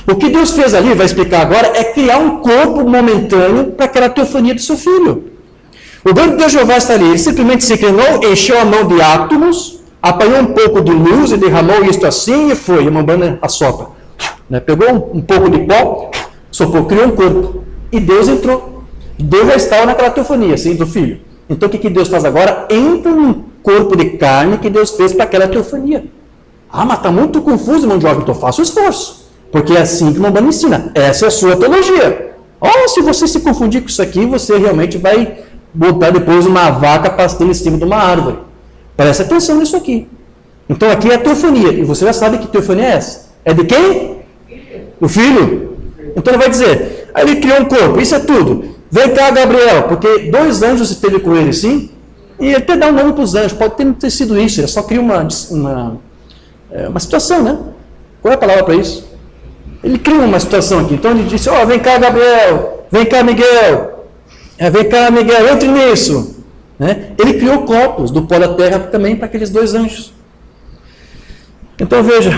Speaker 1: O que Deus fez ali, vai explicar agora, é criar um corpo momentâneo para aquela teofania do seu filho. O grande Deus Jeová está ali, ele simplesmente se inclinou, encheu a mão de átomos, apanhou um pouco de luz e derramou isto assim e foi. E uma banda assopra. Pegou um pouco de pó, soprou, criou um corpo. E Deus entrou. Deus já estava naquela teofania, assim, do filho. Então o que Deus faz agora? Entra num corpo de carne que Deus fez para aquela teofania. Mas está muito confuso, irmão Jorge, então faça o esforço. Porque é assim que o irmão ensina. Essa é a sua teologia. Ou se você se confundir com isso aqui, você realmente vai botar depois uma vaca pastando em cima de uma árvore. Presta atenção nisso aqui. Então aqui é a teofania, e você já sabe que teofania é essa. É de quem? O Filho. Então ele vai dizer, aí ele criou um corpo, isso é tudo. Vem cá, Gabriel, porque 2 anjos esteve com ele, sim? E ele até dá um nome para os anjos, pode não ter sido isso, ele só cria uma situação, né? Qual é a palavra para isso? Ele cria uma situação aqui, então ele disse, vem cá, Gabriel, vem cá, Miguel, entre nisso. Né? Ele criou corpos do pó da terra também para aqueles 2 anjos. Então veja,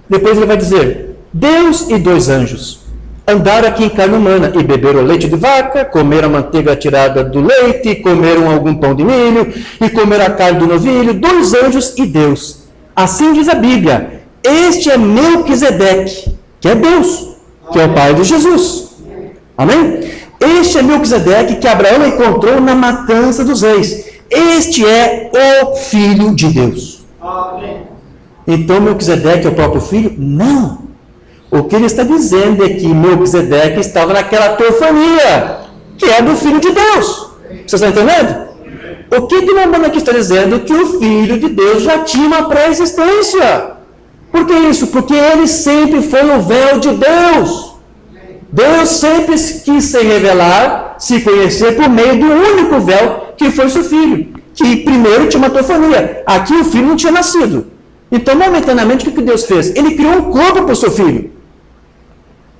Speaker 1: depois ele vai dizer, Deus e 2 anjos andaram aqui em carne humana e beberam leite de vaca, comeram a manteiga tirada do leite, comeram algum pão de milho e comeram a carne do novilho, 2 anjos e Deus. Assim diz a Bíblia, este é Melquisedeque, que é Deus, que é o pai de Jesus. Amém? Este é Melquisedeque que Abraão encontrou na matança dos reis. Este é o Filho de Deus. Amém. Então Melquisedeque é o próprio Filho? Não. O que ele está dizendo é que Melquisedeque estava naquela teofania, que é do Filho de Deus. Vocês estão entendendo? O que o Rambam aqui está dizendo? Que o Filho de Deus já tinha uma pré-existência. Por que isso? Porque ele sempre foi o véu de Deus. Deus sempre quis se revelar, se conhecer por meio do único véu que foi seu Filho, que primeiro tinha uma teofania. Aqui o Filho não tinha nascido. Então, momentaneamente, o que Deus fez? Ele criou um corpo para o seu Filho.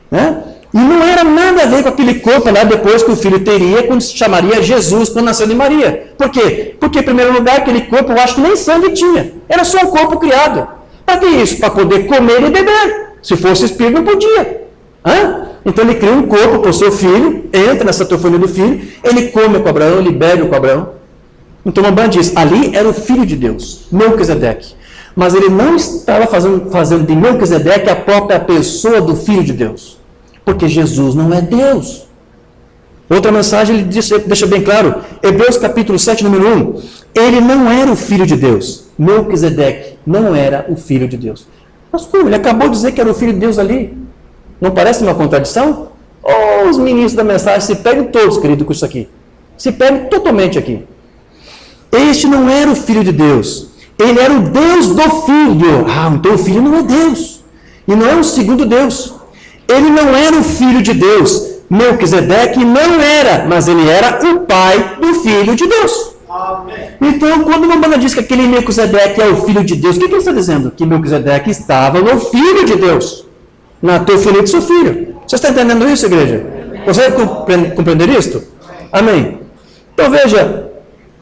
Speaker 1: Né? E não era nada a ver com aquele corpo lá depois que o Filho teria, quando se chamaria Jesus, quando nasceu de Maria. Por quê? Porque, em primeiro lugar, aquele corpo, eu acho que nem sangue tinha. Era só um corpo criado. Para que isso? Para poder comer e beber. Se fosse espírito, não podia. Então, ele cria um corpo para o seu Filho, entra nessa teofania do Filho, ele come com Abraão, ele bebe com Abraão. Então, Rambam diz, ali era o Filho de Deus, Melquisedeque. Mas ele não estava fazendo de Melquisedeque a própria pessoa do Filho de Deus. Porque Jesus não é Deus. Outra mensagem, ele deixa bem claro, Hebreus capítulo 7, número 1. Ele não era o Filho de Deus. Melquisedeque não era o Filho de Deus. Mas como? Ele acabou de dizer que era o Filho de Deus ali. Não parece uma contradição? Os ministros da mensagem se pegam todos, querido, com isso aqui. Se pegam totalmente aqui. Este não era o Filho de Deus. Ele era o Deus do Filho. Então o Filho não é Deus. E não é um segundo Deus. Ele não era o Filho de Deus. Melquisedeque não era, mas ele era o pai do Filho de Deus. Amém. Então, quando o Rambam diz que aquele Melquisedeque é o Filho de Deus, o que ele está dizendo? Que Melquisedeque estava no Filho de Deus. Na teofania de seu Filho. Você está entendendo isso, igreja? Consegue compreender isto? Amém. Então, veja,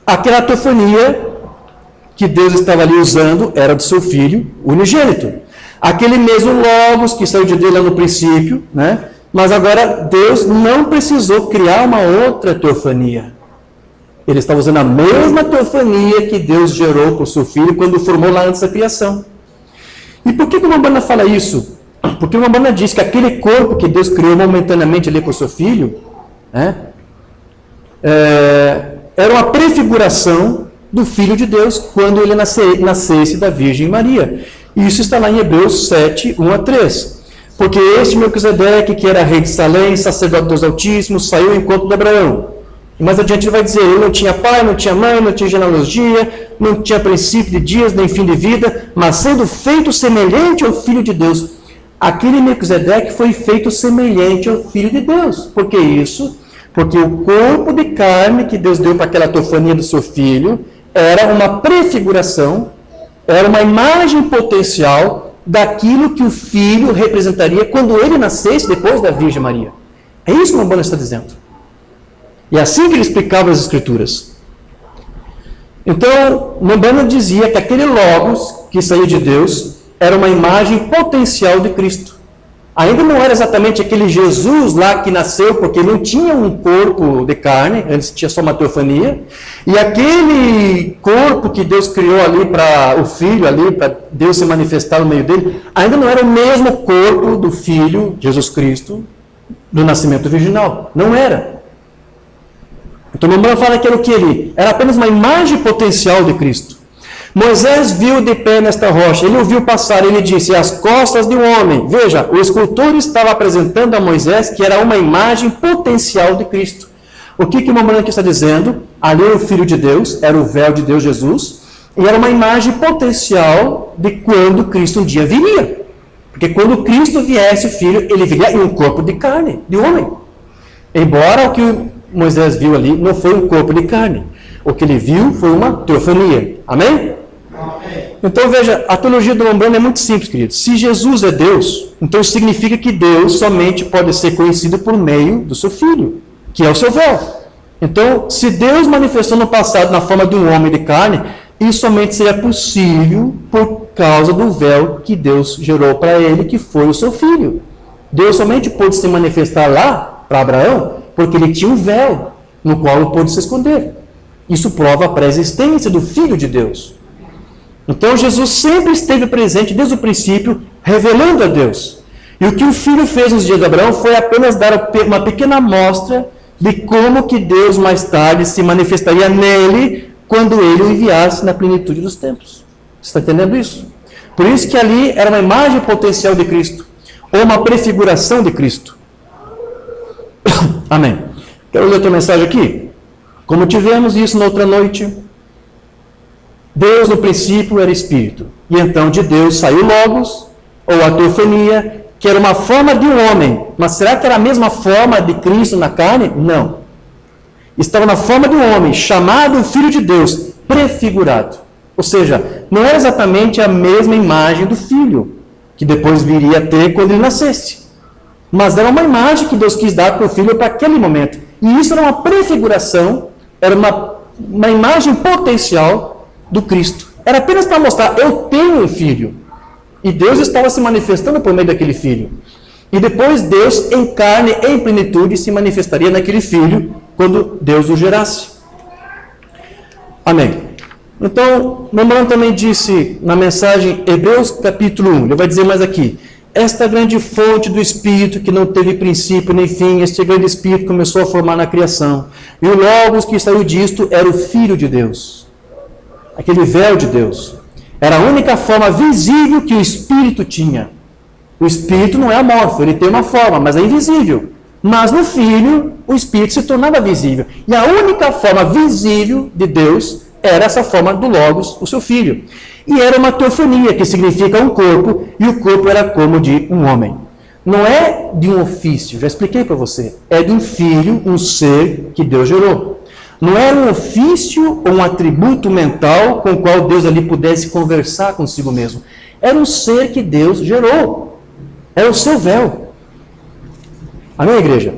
Speaker 1: aquela teofania que Deus estava ali usando era do seu Filho unigênito. Aquele mesmo Logos que saiu de Deus lá no princípio, né? Mas agora Deus não precisou criar uma outra teofania. Ele estava usando a mesma teofania que Deus gerou para o seu Filho quando o formou lá antes da criação. E por que o Rambam fala isso? Porque o Rambam diz que aquele corpo que Deus criou momentaneamente ali para o seu Filho, né? Era uma prefiguração do Filho de Deus quando ele nascesse da Virgem Maria. E isso está lá em Hebreus 7, 1 a 3. Porque este Melquisedeque, que era rei de Salém, sacerdote dos Altíssimos, saiu ao encontro de Abraão. E mais adiante ele vai dizer, ele não tinha pai, não tinha mãe, não tinha genealogia, não tinha princípio de dias, nem fim de vida, mas sendo feito semelhante ao Filho de Deus. Aquele Melquisedeque foi feito semelhante ao Filho de Deus. Por que isso? Porque o corpo de carne que Deus deu para aquela teofania do seu Filho era uma prefiguração, era uma imagem potencial daquilo que o Filho representaria quando ele nascesse depois da Virgem Maria. É isso que o Rambam está dizendo. E é assim que ele explicava as Escrituras. Então, o Rambam dizia que aquele Logos que saiu de Deus era uma imagem potencial de Cristo. Ainda não era exatamente aquele Jesus lá que nasceu, porque não tinha um corpo de carne, antes tinha só uma teofania, e aquele corpo que Deus criou ali para o Filho, ali para Deus se manifestar no meio dele, ainda não era o mesmo corpo do Filho, Jesus Cristo, do nascimento virginal. Não era. Então o Rambam fala que era o que ele? Era apenas uma imagem potencial de Cristo. Moisés viu de pé nesta rocha, ele o viu passar, ele disse, as costas de um homem. Veja, o escultor estava apresentando a Moisés que era uma imagem potencial de Cristo. O que o Mamãe aqui está dizendo? Ali era o Filho de Deus, era o véu de Deus Jesus, e era uma imagem potencial de quando Cristo um dia viria. Porque quando Cristo viesse, o Filho, ele viria em um corpo de carne, de homem. Embora o que Moisés viu ali não foi um corpo de carne. O que ele viu foi uma teofania. Amém? Amém. Então veja, a teologia do Umbanda é muito simples, queridos. Se Jesus é Deus, então isso significa que Deus somente pode ser conhecido por meio do seu Filho, que é o seu véu. Então, se Deus manifestou no passado na forma de um homem de carne, isso somente seria possível por causa do véu que Deus gerou para ele, que foi o seu Filho. Deus somente pôde se manifestar lá para Abraão, porque ele tinha um véu no qual ele pôde se esconder. Isso prova a pré-existência do Filho de Deus. Então Jesus sempre esteve presente desde o princípio, revelando a Deus. E o que o Filho fez nos dias de Abraão foi apenas dar uma pequena amostra de como que Deus mais tarde se manifestaria nele quando ele o enviasse na plenitude dos tempos. Você está entendendo isso? Por isso que ali era uma imagem potencial de Cristo, ou uma prefiguração de Cristo. Amém. Quero ler outra mensagem aqui. Como tivemos isso na outra noite, Deus no princípio era Espírito, e então de Deus saiu Logos, ou a teofania, que era uma forma de um homem. Mas será que era a mesma forma de Cristo na carne? Não. Estava na forma de um homem, chamado Filho de Deus, prefigurado. Ou seja, não era exatamente a mesma imagem do Filho, que depois viria a ter quando ele nascesse. Mas era uma imagem que Deus quis dar para o Filho para aquele momento. E isso era uma prefiguração, era uma imagem potencial do Cristo. Era apenas para mostrar, eu tenho um filho. E Deus estava se manifestando por meio daquele filho. E depois Deus, em carne, em plenitude, se manifestaria naquele filho, quando Deus o gerasse. Amém. Então, Mamãe também disse na mensagem Hebreus capítulo 1, ele vai dizer mais aqui, esta grande fonte do Espírito que não teve princípio nem fim, este grande Espírito começou a formar na criação. E o Logos que saiu disto era o Filho de Deus. Aquele véu de Deus. Era a única forma visível que o Espírito tinha. O Espírito não é amorfo, ele tem uma forma, mas é invisível. Mas no Filho, o Espírito se tornava visível. E a única forma visível de Deus era essa forma do Logos, o seu Filho. E era uma teofania, que significa um corpo, e o corpo era como de um homem. Não é de um ofício, já expliquei para você. É de um filho, um ser que Deus gerou. Não era um ofício ou um atributo mental com o qual Deus ali pudesse conversar consigo mesmo. Era um ser que Deus gerou. Era o seu véu. Amém, igreja?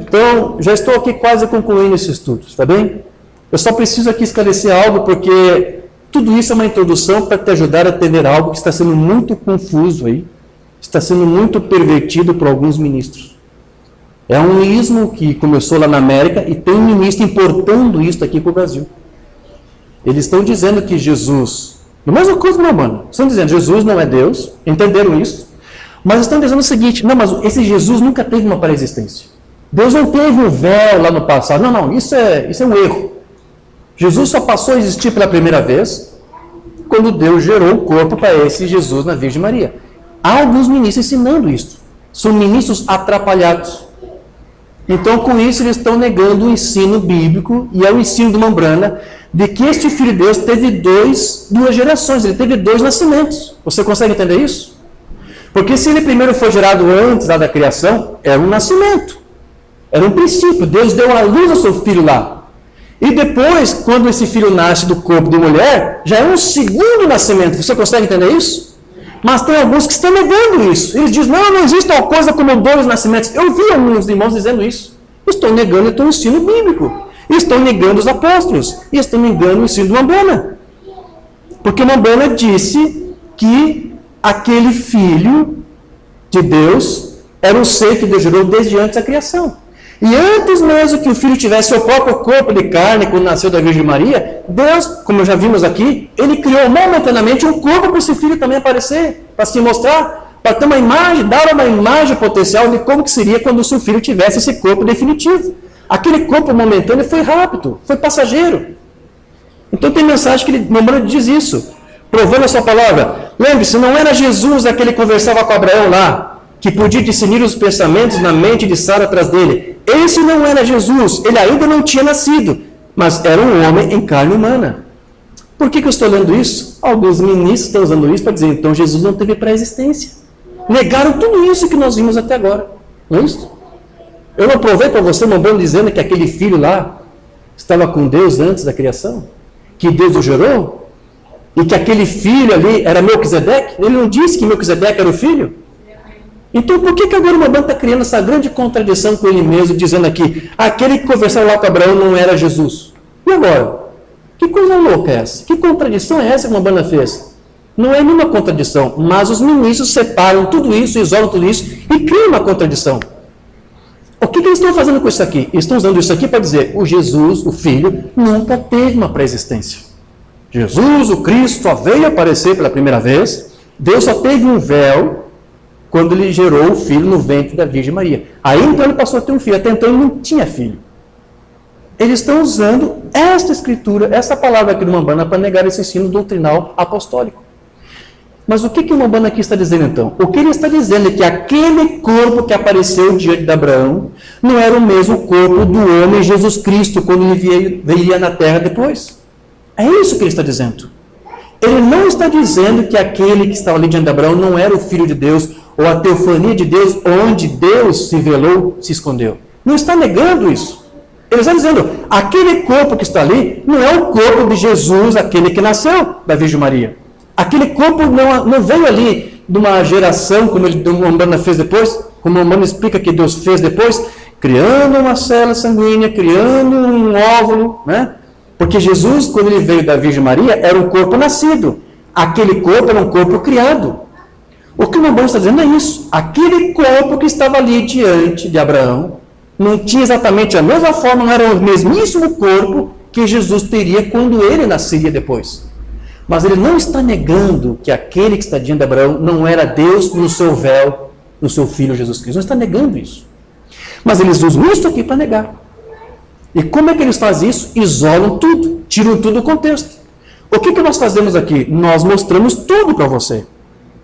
Speaker 1: Então, já estou aqui quase concluindo esse estudo, está bem? Eu só preciso aqui esclarecer algo, porque tudo isso é uma introdução para te ajudar a entender algo que está sendo muito confuso aí, está sendo muito pervertido por alguns ministros. É um ismo que começou lá na América e tem um ministro importando isso aqui para o Brasil. Eles estão dizendo que Jesus, a mesma coisa, meu mano, estão dizendo que Jesus não é Deus, entenderam isso, mas estão dizendo o seguinte, não, mas esse Jesus nunca teve uma pré-existência. Deus não teve um véu lá no passado. Não, isso é um erro. Jesus só passou a existir pela primeira vez quando Deus gerou o corpo para esse Jesus na Virgem Maria. Há alguns ministros ensinando isso. São ministros atrapalhados. Então, com isso, eles estão negando o ensino bíblico e é o ensino do Mambrana de que este Filho de Deus teve duas gerações, ele teve 2 nascimentos. Você consegue entender isso? Porque se ele primeiro foi gerado antes da criação, era um nascimento. Era um princípio. Deus deu à luz ao seu filho lá. E depois, quando esse filho nasce do corpo de mulher, já é um segundo nascimento. Você consegue entender isso? Mas tem alguns que estão negando isso. Eles dizem, não existe tal coisa como 2 nascimentos. Eu vi alguns irmãos dizendo isso. Estão negando o ensino bíblico. Estão negando os apóstolos. E estão negando o ensino do Mambrana. Porque o Mambrana disse que aquele filho de Deus era um ser que Deus gerou desde antes da criação. E antes mesmo que o filho tivesse seu próprio corpo de carne, quando nasceu da Virgem Maria, Deus, como já vimos aqui, ele criou momentaneamente um corpo para esse filho também aparecer, para se mostrar, para ter uma imagem, dar uma imagem potencial de como que seria quando o seu filho tivesse esse corpo definitivo. Aquele corpo momentâneo foi rápido, foi passageiro. Então tem mensagem que ele diz isso, provando a sua palavra. Lembre-se, não era Jesus aquele que conversava com Abraão lá, que podia discernir os pensamentos na mente de Sara atrás dele. Esse não era Jesus, ele ainda não tinha nascido, mas era um homem em carne humana. Por que eu estou lendo isso? Alguns ministros estão usando isso para dizer, então Jesus não teve pré-existência. Negaram tudo isso que nós vimos até agora. Não é isso? Eu não provei para você, Mombano, dizendo que aquele filho lá estava com Deus antes da criação? Que Deus o gerou? E que aquele filho ali era Melquisedeque? Ele não disse que Melquisedeque era o filho? Então por que agora o Mombano está criando essa grande contradição com ele mesmo, dizendo aqui, aquele que conversava lá com Abraão não era Jesus? E agora? Que coisa louca é essa? Que contradição é essa que o Mombano fez? Não é nenhuma contradição, mas os ministros separam tudo isso, isolam tudo isso e criam uma contradição. O que eles estão fazendo com isso aqui? Eles estão usando isso aqui para dizer, o Jesus, o Filho, nunca teve uma pré-existência. Jesus, o Cristo, só veio aparecer pela primeira vez. Deus só teve um véu quando ele gerou o Filho no ventre da Virgem Maria. Aí então ele passou a ter um filho. Até então ele não tinha filho. Eles estão usando esta escritura, essa palavra aqui do Mombana para negar esse ensino doutrinal apostólico. Mas o que o Mombana aqui está dizendo então? O que ele está dizendo é que aquele corpo que apareceu diante de Abraão não era o mesmo corpo do homem Jesus Cristo quando ele viria na terra depois. É isso que ele está dizendo. Ele não está dizendo que aquele que estava ali diante de Abraão não era o Filho de Deus ou a teofania de Deus onde Deus se velou, se escondeu. Não está negando isso. Ele está dizendo, aquele corpo que está ali não é o corpo de Jesus, aquele que nasceu da Virgem Maria. Aquele corpo não veio ali de uma geração, como o Mombana fez depois, como o Mombana explica que Deus fez depois, criando uma célula sanguínea, criando um óvulo, né? Porque Jesus, quando ele veio da Virgem Maria, era um corpo nascido. Aquele corpo era um corpo criado. O que o Mombana está dizendo é isso. Aquele corpo que estava ali diante de Abraão, não tinha exatamente a mesma forma, não era o mesmíssimo corpo que Jesus teria quando ele nasceria depois. Mas ele não está negando que aquele que está diante de Abraão não era Deus no seu véu, no seu Filho Jesus Cristo. Não está negando isso. Mas eles usam isso aqui para negar. E como é que eles fazem isso? Isolam tudo, tiram tudo do contexto. O que nós fazemos aqui? Nós mostramos tudo para você.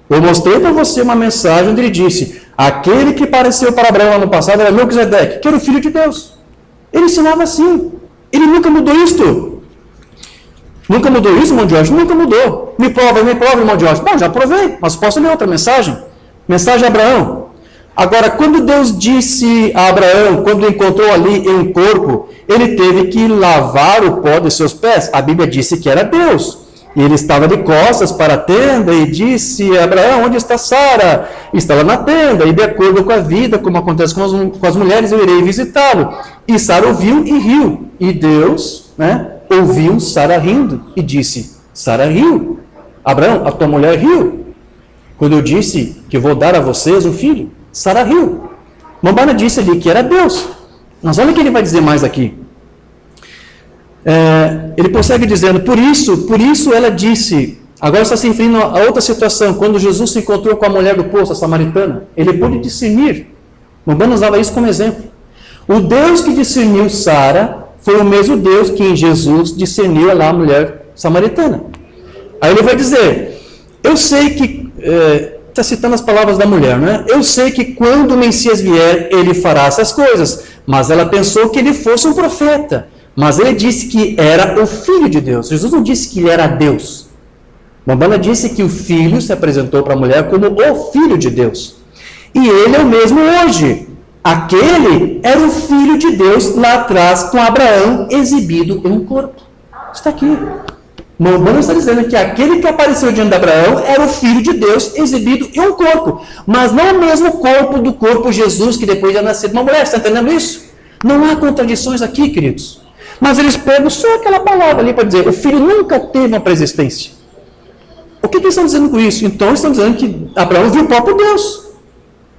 Speaker 1: Eu mostrei para você uma mensagem onde ele disse, aquele que apareceu para Abraão no passado era Melquisedeque, que era o Filho de Deus. Ele ensinava assim. Ele nunca mudou isto. Nunca mudou isso, irmão Jorge? Nunca mudou. Me prova, irmão Jorge. Bom, já provei, mas posso ler outra mensagem. Mensagem a Abraão. Agora, quando Deus disse a Abraão, quando encontrou ali em um corpo, ele teve que lavar o pó de seus pés. A Bíblia disse que era Deus. E ele estava de costas para a tenda e disse a Abraão, onde está Sara? Estava na tenda, e de acordo com a vida, como acontece com as mulheres, eu irei visitá-lo. E Sara ouviu e riu. E Deus, ouviu Sara rindo e disse, Sara riu. Abraão, a tua mulher riu. Quando eu disse que vou dar a vocês um filho, Sara riu. Mombana disse ali que era Deus. Mas olha o que ele vai dizer mais aqui. Ele prossegue dizendo, por isso ela disse, agora está se referindo a outra situação, quando Jesus se encontrou com a mulher do poço, a samaritana, ele pôde discernir. Mombana usava isso como exemplo. O Deus que discerniu Sara foi o mesmo Deus que em Jesus discerniu lá a mulher samaritana. Aí ele vai dizer, eu sei que, está citando as palavras da mulher, né? Eu sei que quando o Messias vier, ele fará essas coisas. Mas ela pensou que ele fosse um profeta. Mas ele disse que era o Filho de Deus. Jesus não disse que ele era Deus. Mombana disse que o Filho se apresentou para a mulher como o Filho de Deus. E ele é o mesmo hoje. Aquele era o Filho de Deus lá atrás com Abraão exibido em um corpo. Está aqui. Mombana está dizendo que aquele que apareceu diante de Abraão era o Filho de Deus exibido em um corpo. Mas não o mesmo corpo do corpo Jesus que depois ia nascer de uma mulher. Está entendendo isso? Não há contradições aqui, queridos. Mas eles pegam só aquela palavra ali para dizer, o Filho nunca teve uma pré-existência. O que eles estão dizendo com isso? Então eles estão dizendo que Abraão viu o próprio Deus.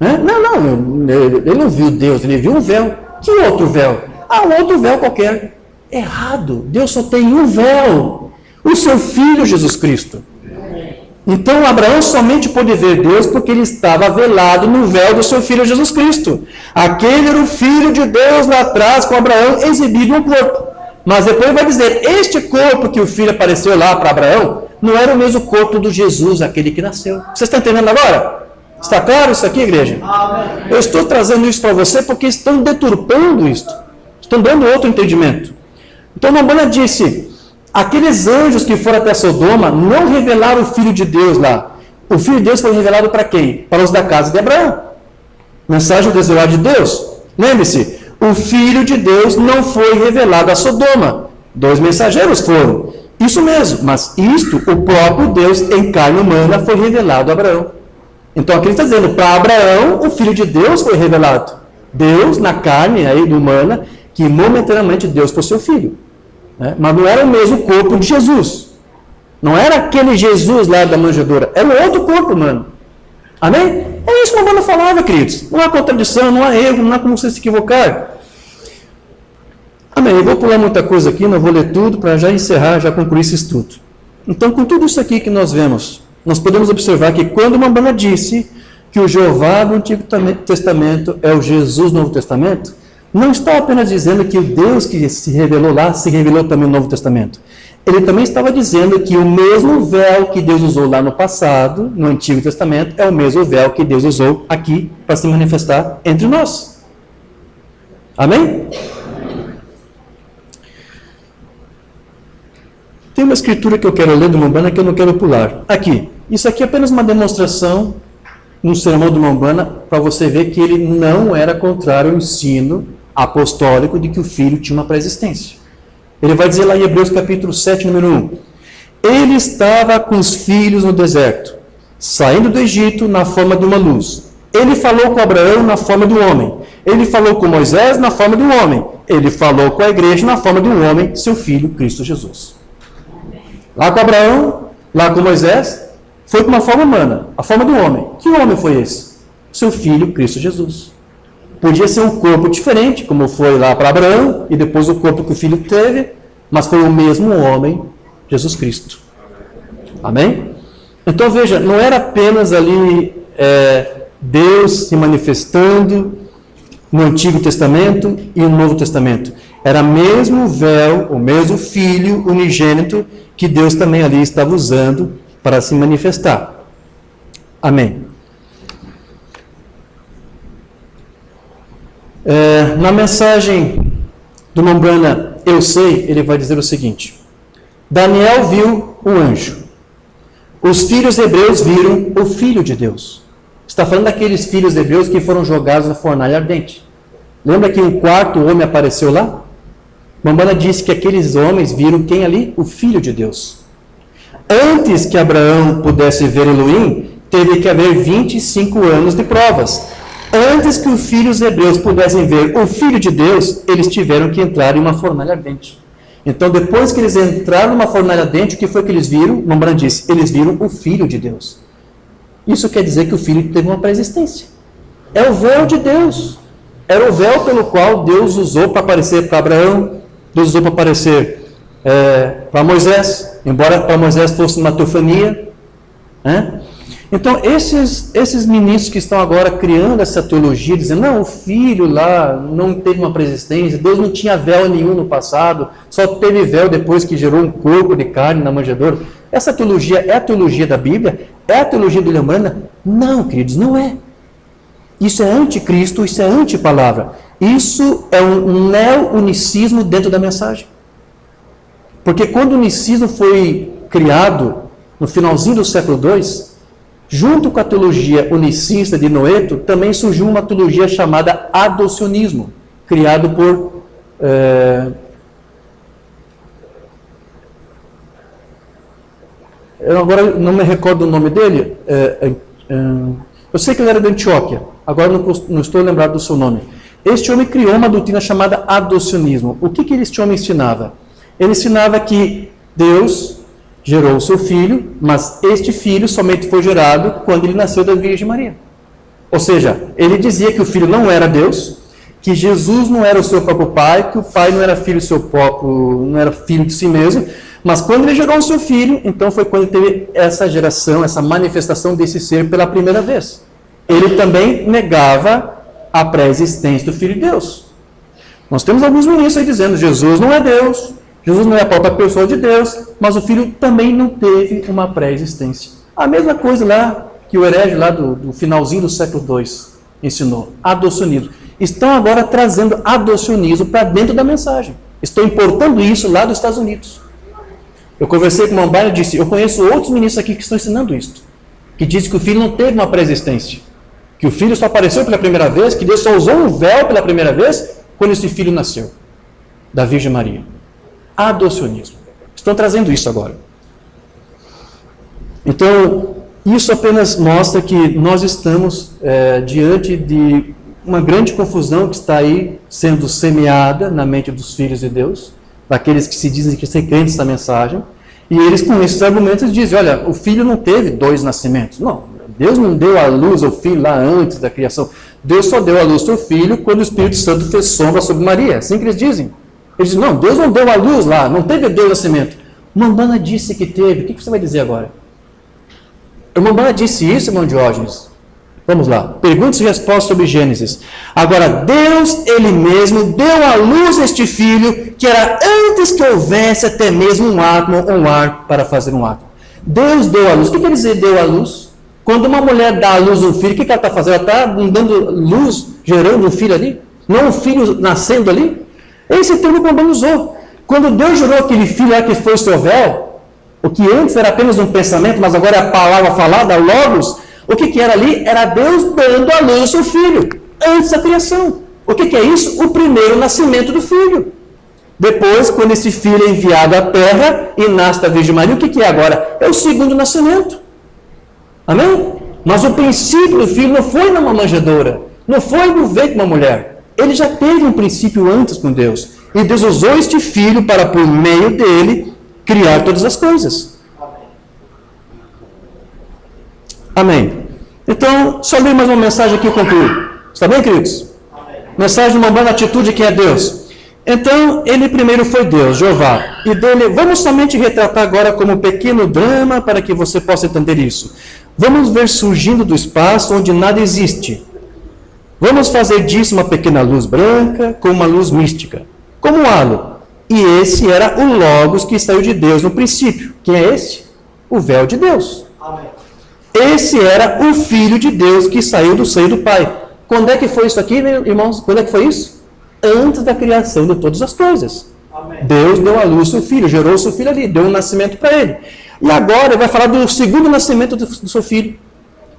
Speaker 1: Não, ele não viu Deus, ele viu um véu. Que outro véu? Um outro véu qualquer. Errado, Deus só tem um véu. O seu Filho Jesus Cristo. Então Abraão somente pôde ver Deus porque ele estava velado no véu do seu Filho Jesus Cristo. Aquele era o Filho de Deus lá atrás com Abraão exibido no corpo. Mas depois vai dizer, este corpo que o filho apareceu lá para Abraão, não era o mesmo corpo do Jesus, aquele que nasceu. Vocês estão entendendo agora? Está claro isso aqui, igreja? Amém. Eu estou trazendo isso para você porque estão deturpando isto. Estão dando outro entendimento. Então, Mombana disse, aqueles anjos que foram até Sodoma não revelaram o Filho de Deus lá. O Filho de Deus foi revelado para quem? Para os da casa de Abraão. Mensagem desejável de Deus. Lembre-se, o Filho de Deus não foi revelado a Sodoma. 2 mensageiros foram. Isso mesmo, mas isto, o próprio Deus em carne humana foi revelado a Abraão. Então aqui ele está dizendo, para Abraão, o Filho de Deus foi revelado. Deus na carne aí, humana, que momentaneamente Deus foi seu Filho. Né? Mas não era o mesmo corpo de Jesus. Não era aquele Jesus lá da manjedoura, era um outro corpo humano. Amém? É isso que o Mombana falava, queridos. Não há contradição, não há erro, não há como você se equivocar. Amém. Eu vou pular muita coisa aqui, não vou ler tudo, para já encerrar, já concluir esse estudo. Então, com tudo isso aqui que nós vemos, nós podemos observar que quando Mombana disse que o Jeová do Antigo Testamento é o Jesus do Novo Testamento, não está apenas dizendo que o Deus que se revelou lá, se revelou também no Novo Testamento. Ele também estava dizendo que o mesmo véu que Deus usou lá no passado, no Antigo Testamento, é o mesmo véu que Deus usou aqui para se manifestar entre nós. Amém? Tem uma escritura que eu quero ler do Mombana que eu não quero pular. Aqui. Isso aqui é apenas uma demonstração no sermão do Mombana para você ver que ele não era contrário ao ensino apostólico de que o Filho tinha uma pré-existência. Ele vai dizer lá em Hebreus capítulo 7, número 1. Ele estava com os filhos no deserto, saindo do Egito na forma de uma luz. Ele falou com Abraão na forma de um homem. Ele falou com Moisés na forma de um homem. Ele falou com a igreja na forma de um homem, seu filho, Cristo Jesus. Lá com Abraão, lá com Moisés, foi com uma forma humana, a forma de um homem. Que homem foi esse? Seu filho, Cristo Jesus. Podia ser um corpo diferente, como foi lá para Abraão, e depois o corpo que o filho teve, mas foi o mesmo homem, Jesus Cristo. Amém? Então veja, não era apenas ali Deus se manifestando no Antigo Testamento e no Novo Testamento. Era mesmo véu, o mesmo Filho unigênito, que Deus também ali estava usando para se manifestar. Amém. Na mensagem do Mombana, eu sei, ele vai dizer o seguinte: Daniel viu um anjo. Os filhos hebreus viram o Filho de Deus. Está falando daqueles filhos hebreus que foram jogados na fornalha ardente. Lembra que um quarto homem apareceu lá? Mombana disse que aqueles homens viram quem ali? O Filho de Deus. Antes que Abraão pudesse ver Elohim, teve que haver 25 anos de provas. Antes que os filhos hebreus pudessem ver o Filho de Deus, eles tiveram que entrar em uma fornalha ardente. Então, depois que eles entraram numa fornalha ardente, o que foi que eles viram? Mombana disse, eles viram o Filho de Deus. Isso quer dizer que o Filho teve uma pré-existência. É o véu de Deus. Era o véu pelo qual Deus usou para aparecer para Abraão, Deus usou para aparecer para Moisés, embora para Moisés fosse uma teofania. Então, esses ministros que estão agora criando essa teologia, dizendo, não, o Filho lá não teve uma pré-existência, Deus não tinha véu nenhum no passado, só teve véu depois que gerou um corpo de carne na manjedoura. Essa teologia é a teologia da Bíblia? É a teologia do Mombana? Não, queridos, não é. Isso é anticristo, isso é antipalavra. Isso é um neo-unicismo dentro da mensagem. Porque quando o unicismo foi criado, no finalzinho do século II, junto com a teologia unicista de Noeto, também surgiu uma teologia chamada adocionismo, criado por... eu agora não me recordo o nome dele. Eu sei que ele era de Antioquia, agora não estou lembrado do seu nome. Este homem criou uma doutrina chamada adocionismo. O que este homem ensinava? Ele ensinava que Deus gerou o seu filho, mas este filho somente foi gerado quando ele nasceu da Virgem Maria. Ou seja, ele dizia que o filho não era Deus, que Jesus não era o seu próprio pai, que o pai não era filho do seu próprio, não era filho de si mesmo, mas quando ele gerou o seu filho, então foi quando ele teve essa geração, essa manifestação desse ser pela primeira vez. Ele também negava a pré-existência do Filho de Deus. Nós temos alguns ministros aí dizendo, Jesus não é Deus, Jesus não é a própria pessoa de Deus, mas o Filho também não teve uma pré-existência. A mesma coisa lá que o herege lá do finalzinho do século II ensinou, adocionismo. Estão agora trazendo adocionismo para dentro da mensagem. Estão importando isso lá dos Estados Unidos. Eu conversei com uma Mambaia e disse, eu conheço outros ministros aqui que estão ensinando isso, que dizem que o Filho não teve uma pré-existência, que o Filho só apareceu pela primeira vez, que Deus só usou um véu pela primeira vez quando esse Filho nasceu, da Virgem Maria. Adocionismo. Estão trazendo isso agora. Então, isso apenas mostra que nós estamos diante de uma grande confusão que está aí sendo semeada na mente dos filhos de Deus, daqueles que se dizem que são crentes da mensagem, e eles com esses argumentos dizem, olha, o Filho não teve 2 nascimentos. Não, Deus não deu à luz ao Filho lá antes da criação. Deus só deu à luz ao Filho quando o Espírito Santo fez sombra sobre Maria. Assim que eles dizem. Eles dizem, não, Deus não deu à luz lá, não teve 2 nascimentos. Mamãe disse que teve. O que você vai dizer agora? A mamãe disse isso, irmão Diógenes. Vamos lá. Perguntas e respostas sobre Gênesis. Agora, Deus, Ele mesmo, deu à luz este filho, que era antes que houvesse até mesmo um átomo ou um ar para fazer um átomo. Deus deu à luz. O que quer dizer deu à luz? Quando uma mulher dá à luz um filho, o que ela está fazendo? Ela está dando luz, gerando um filho ali? Não um filho nascendo ali? Esse termo que o Mamãe usou. Quando Deus gerou aquele filho lá que foi o seu véu, o que antes era apenas um pensamento, mas agora é a palavra falada, logos, o que era ali? Era Deus dando à luz o seu filho, antes da criação. O que é isso? O primeiro nascimento do filho. Depois, quando esse filho é enviado à terra e nasce da Virgem Maria, o que é agora? É o segundo nascimento. Amém? Mas o princípio do filho não foi numa manjedoura, não foi no ventre de uma mulher. Ele já teve um princípio antes com Deus. E Deus usou este filho para, por meio dele, criar todas as coisas. Amém. Então, só ler mais uma mensagem aqui e concluo. Está bem, queridos? Amém. Mensagem de uma boa atitude que é Deus. Então, ele primeiro foi Deus, Jeová. E dele, vamos somente retratar agora como um pequeno drama para que você possa entender isso. Vamos ver surgindo do espaço onde nada existe. Vamos fazer disso uma pequena luz branca com uma luz mística, como um halo. E esse era o Logos que saiu de Deus no princípio. Quem é esse? O véu de Deus. Amém. Esse era o Filho de Deus que saiu do seio do Pai. Quando é que foi isso aqui, irmãos? Quando é que foi isso? Antes da criação de todas as coisas. Amém. Deus deu à luz seu Filho, gerou seu Filho ali, deu um nascimento para ele. E agora ele vai falar do segundo nascimento do seu Filho.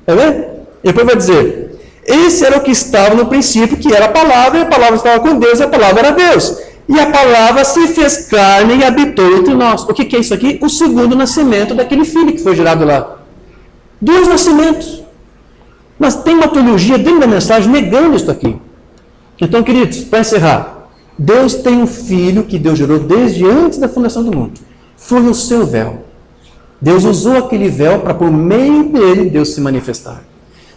Speaker 1: Tá vendo? E depois vai dizer, esse era o que estava no princípio, que era a palavra, e a palavra estava com Deus, e a palavra era Deus. E a palavra se fez carne e habitou entre nós. O que é isso aqui? O segundo nascimento daquele filho que foi gerado lá. 2 nascimentos. Mas tem uma teologia dentro da mensagem negando isso aqui. Então, queridos, para encerrar, Deus tem um filho que Deus gerou desde antes da fundação do mundo. Foi o seu véu. Deus usou aquele véu para, por meio dele, Deus se manifestar.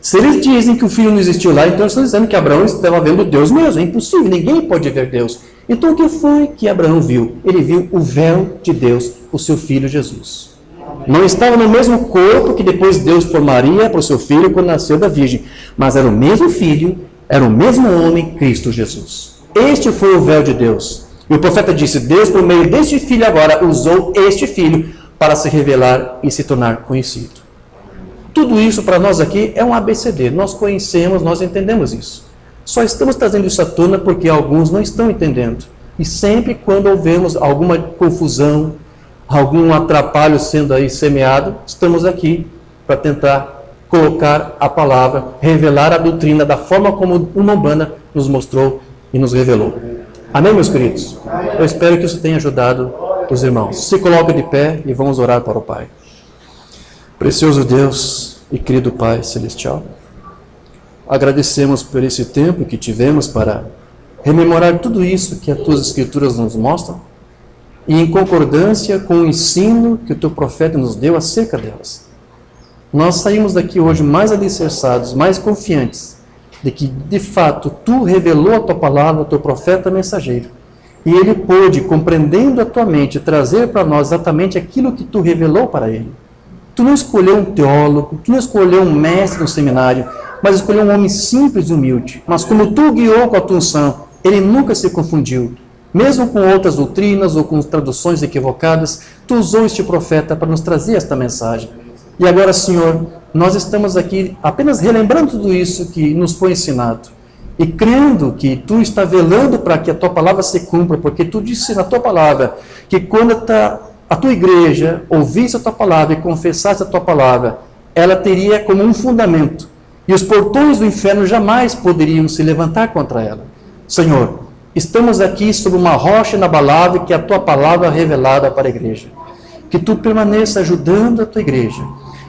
Speaker 1: Se eles dizem que o filho não existiu lá, então eles estão dizendo que Abraão estava vendo Deus mesmo. É impossível, ninguém pode ver Deus. Então, o que foi que Abraão viu? Ele viu o véu de Deus, o seu filho Jesus. Não estava no mesmo corpo que depois Deus formaria para o seu filho quando nasceu da Virgem, mas era o mesmo filho, era o mesmo homem, Cristo Jesus. Este foi o véu de Deus. E o profeta disse, Deus, por meio deste filho agora, usou este filho para se revelar e se tornar conhecido. Tudo isso para nós aqui é um ABCD. Nós conhecemos, nós entendemos isso. Só estamos trazendo isso à tona porque alguns não estão entendendo. E sempre quando ouvemos alguma confusão, algum atrapalho sendo aí semeado, estamos aqui para tentar colocar a palavra, revelar a doutrina da forma como uma Umbanda nos mostrou e nos revelou. Amém, meus queridos? Eu espero que isso tenha ajudado os irmãos. Se coloquem de pé e vamos orar para o Pai. Precioso Deus e querido Pai Celestial, agradecemos por esse tempo que tivemos para rememorar tudo isso que as Tuas Escrituras nos mostram e em concordância com o ensino que o Teu profeta nos deu acerca delas. Nós saímos daqui hoje mais alicerçados, mais confiantes de que, de fato, Tu revelou a Tua palavra, o Teu profeta mensageiro, e ele pôde, compreendendo a Tua mente, trazer para nós exatamente aquilo que Tu revelou para ele. Tu não escolheu um teólogo, Tu não escolheu um mestre no seminário, mas escolheu um homem simples e humilde. Mas como Tu guiou com a Tua unção, ele nunca se confundiu. Mesmo com outras doutrinas ou com traduções equivocadas, tu usou este profeta para nos trazer esta mensagem. E agora, Senhor, nós estamos aqui apenas relembrando tudo isso que nos foi ensinado. E crendo que tu está velando para que a tua palavra se cumpra, porque tu disse na tua palavra que quando a tua igreja ouvisse a tua palavra e confessasse a tua palavra, ela teria como um fundamento. E os portões do inferno jamais poderiam se levantar contra ela. Senhor, estamos aqui sob uma rocha inabalável que é a tua palavra revelada para a igreja. Que tu permaneça ajudando a tua igreja.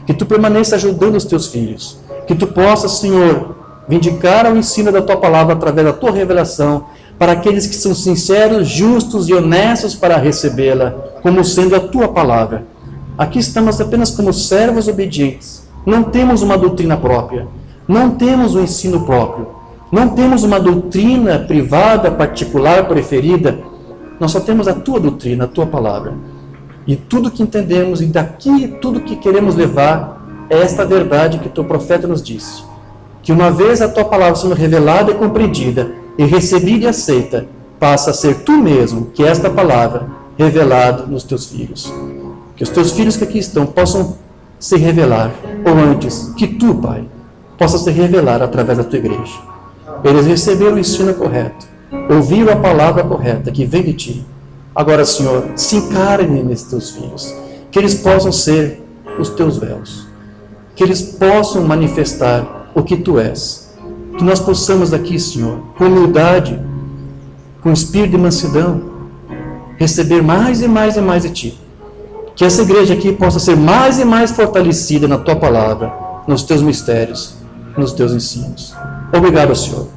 Speaker 1: Que tu permaneça ajudando os teus filhos. Que tu possas, Senhor, vindicar o ensino da tua palavra através da tua revelação para aqueles que são sinceros, justos e honestos para recebê-la, como sendo a tua palavra. Aqui estamos apenas como servos obedientes. Não temos uma doutrina própria. Não temos um ensino próprio. Não temos uma doutrina privada, particular, preferida. Nós só temos a tua doutrina, a tua palavra. E tudo que entendemos e daqui tudo que queremos levar é esta verdade que teu profeta nos disse. Que uma vez a tua palavra sendo revelada e compreendida, e recebida e aceita, passa a ser tu mesmo, que é esta palavra, revelado nos teus filhos. Que os teus filhos que aqui estão possam se revelar, ou antes, que tu, Pai, possa se revelar através da tua igreja. Eles receberam o ensino correto, ouviram a palavra correta que vem de ti. Agora, Senhor, se encarne nesses teus filhos, que eles possam ser os teus véus, que eles possam manifestar o que tu és, que nós possamos aqui, Senhor, com humildade, com espírito de mansidão, receber mais e mais e mais de ti. Que essa igreja aqui possa ser mais e mais fortalecida na tua palavra, nos teus mistérios, nos teus ensinos. Obrigado, Senhor.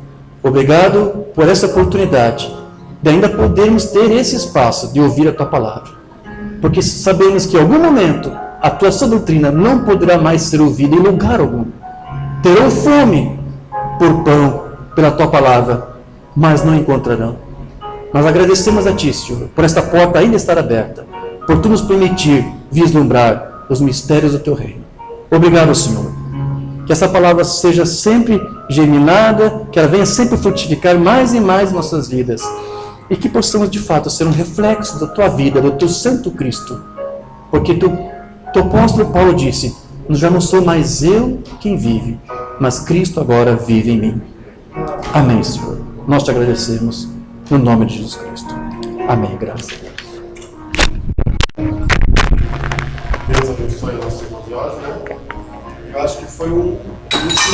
Speaker 1: Obrigado por essa oportunidade de ainda podermos ter esse espaço de ouvir a tua palavra. Porque sabemos que em algum momento a tua sã doutrina não poderá mais ser ouvida em lugar algum. Terão fome por pão, pela tua palavra, mas não encontrarão. Nós agradecemos a ti, Senhor, por esta porta ainda estar aberta, por tu nos permitir vislumbrar os mistérios do teu reino. Obrigado, Senhor. Que essa palavra seja sempre germinada, que ela venha sempre frutificar mais e mais nossas vidas. E que possamos, de fato, ser um reflexo da tua vida, do teu Santo Cristo. Porque teu apóstolo Paulo disse, já não sou mais eu quem vive, mas Cristo agora vive em mim. Amém, Senhor. Nós te agradecemos, no nome de Jesus Cristo. Amém. Graças a Deus.
Speaker 2: Deus abençoe a nossa simposiose, né? Eu acho que foi um curso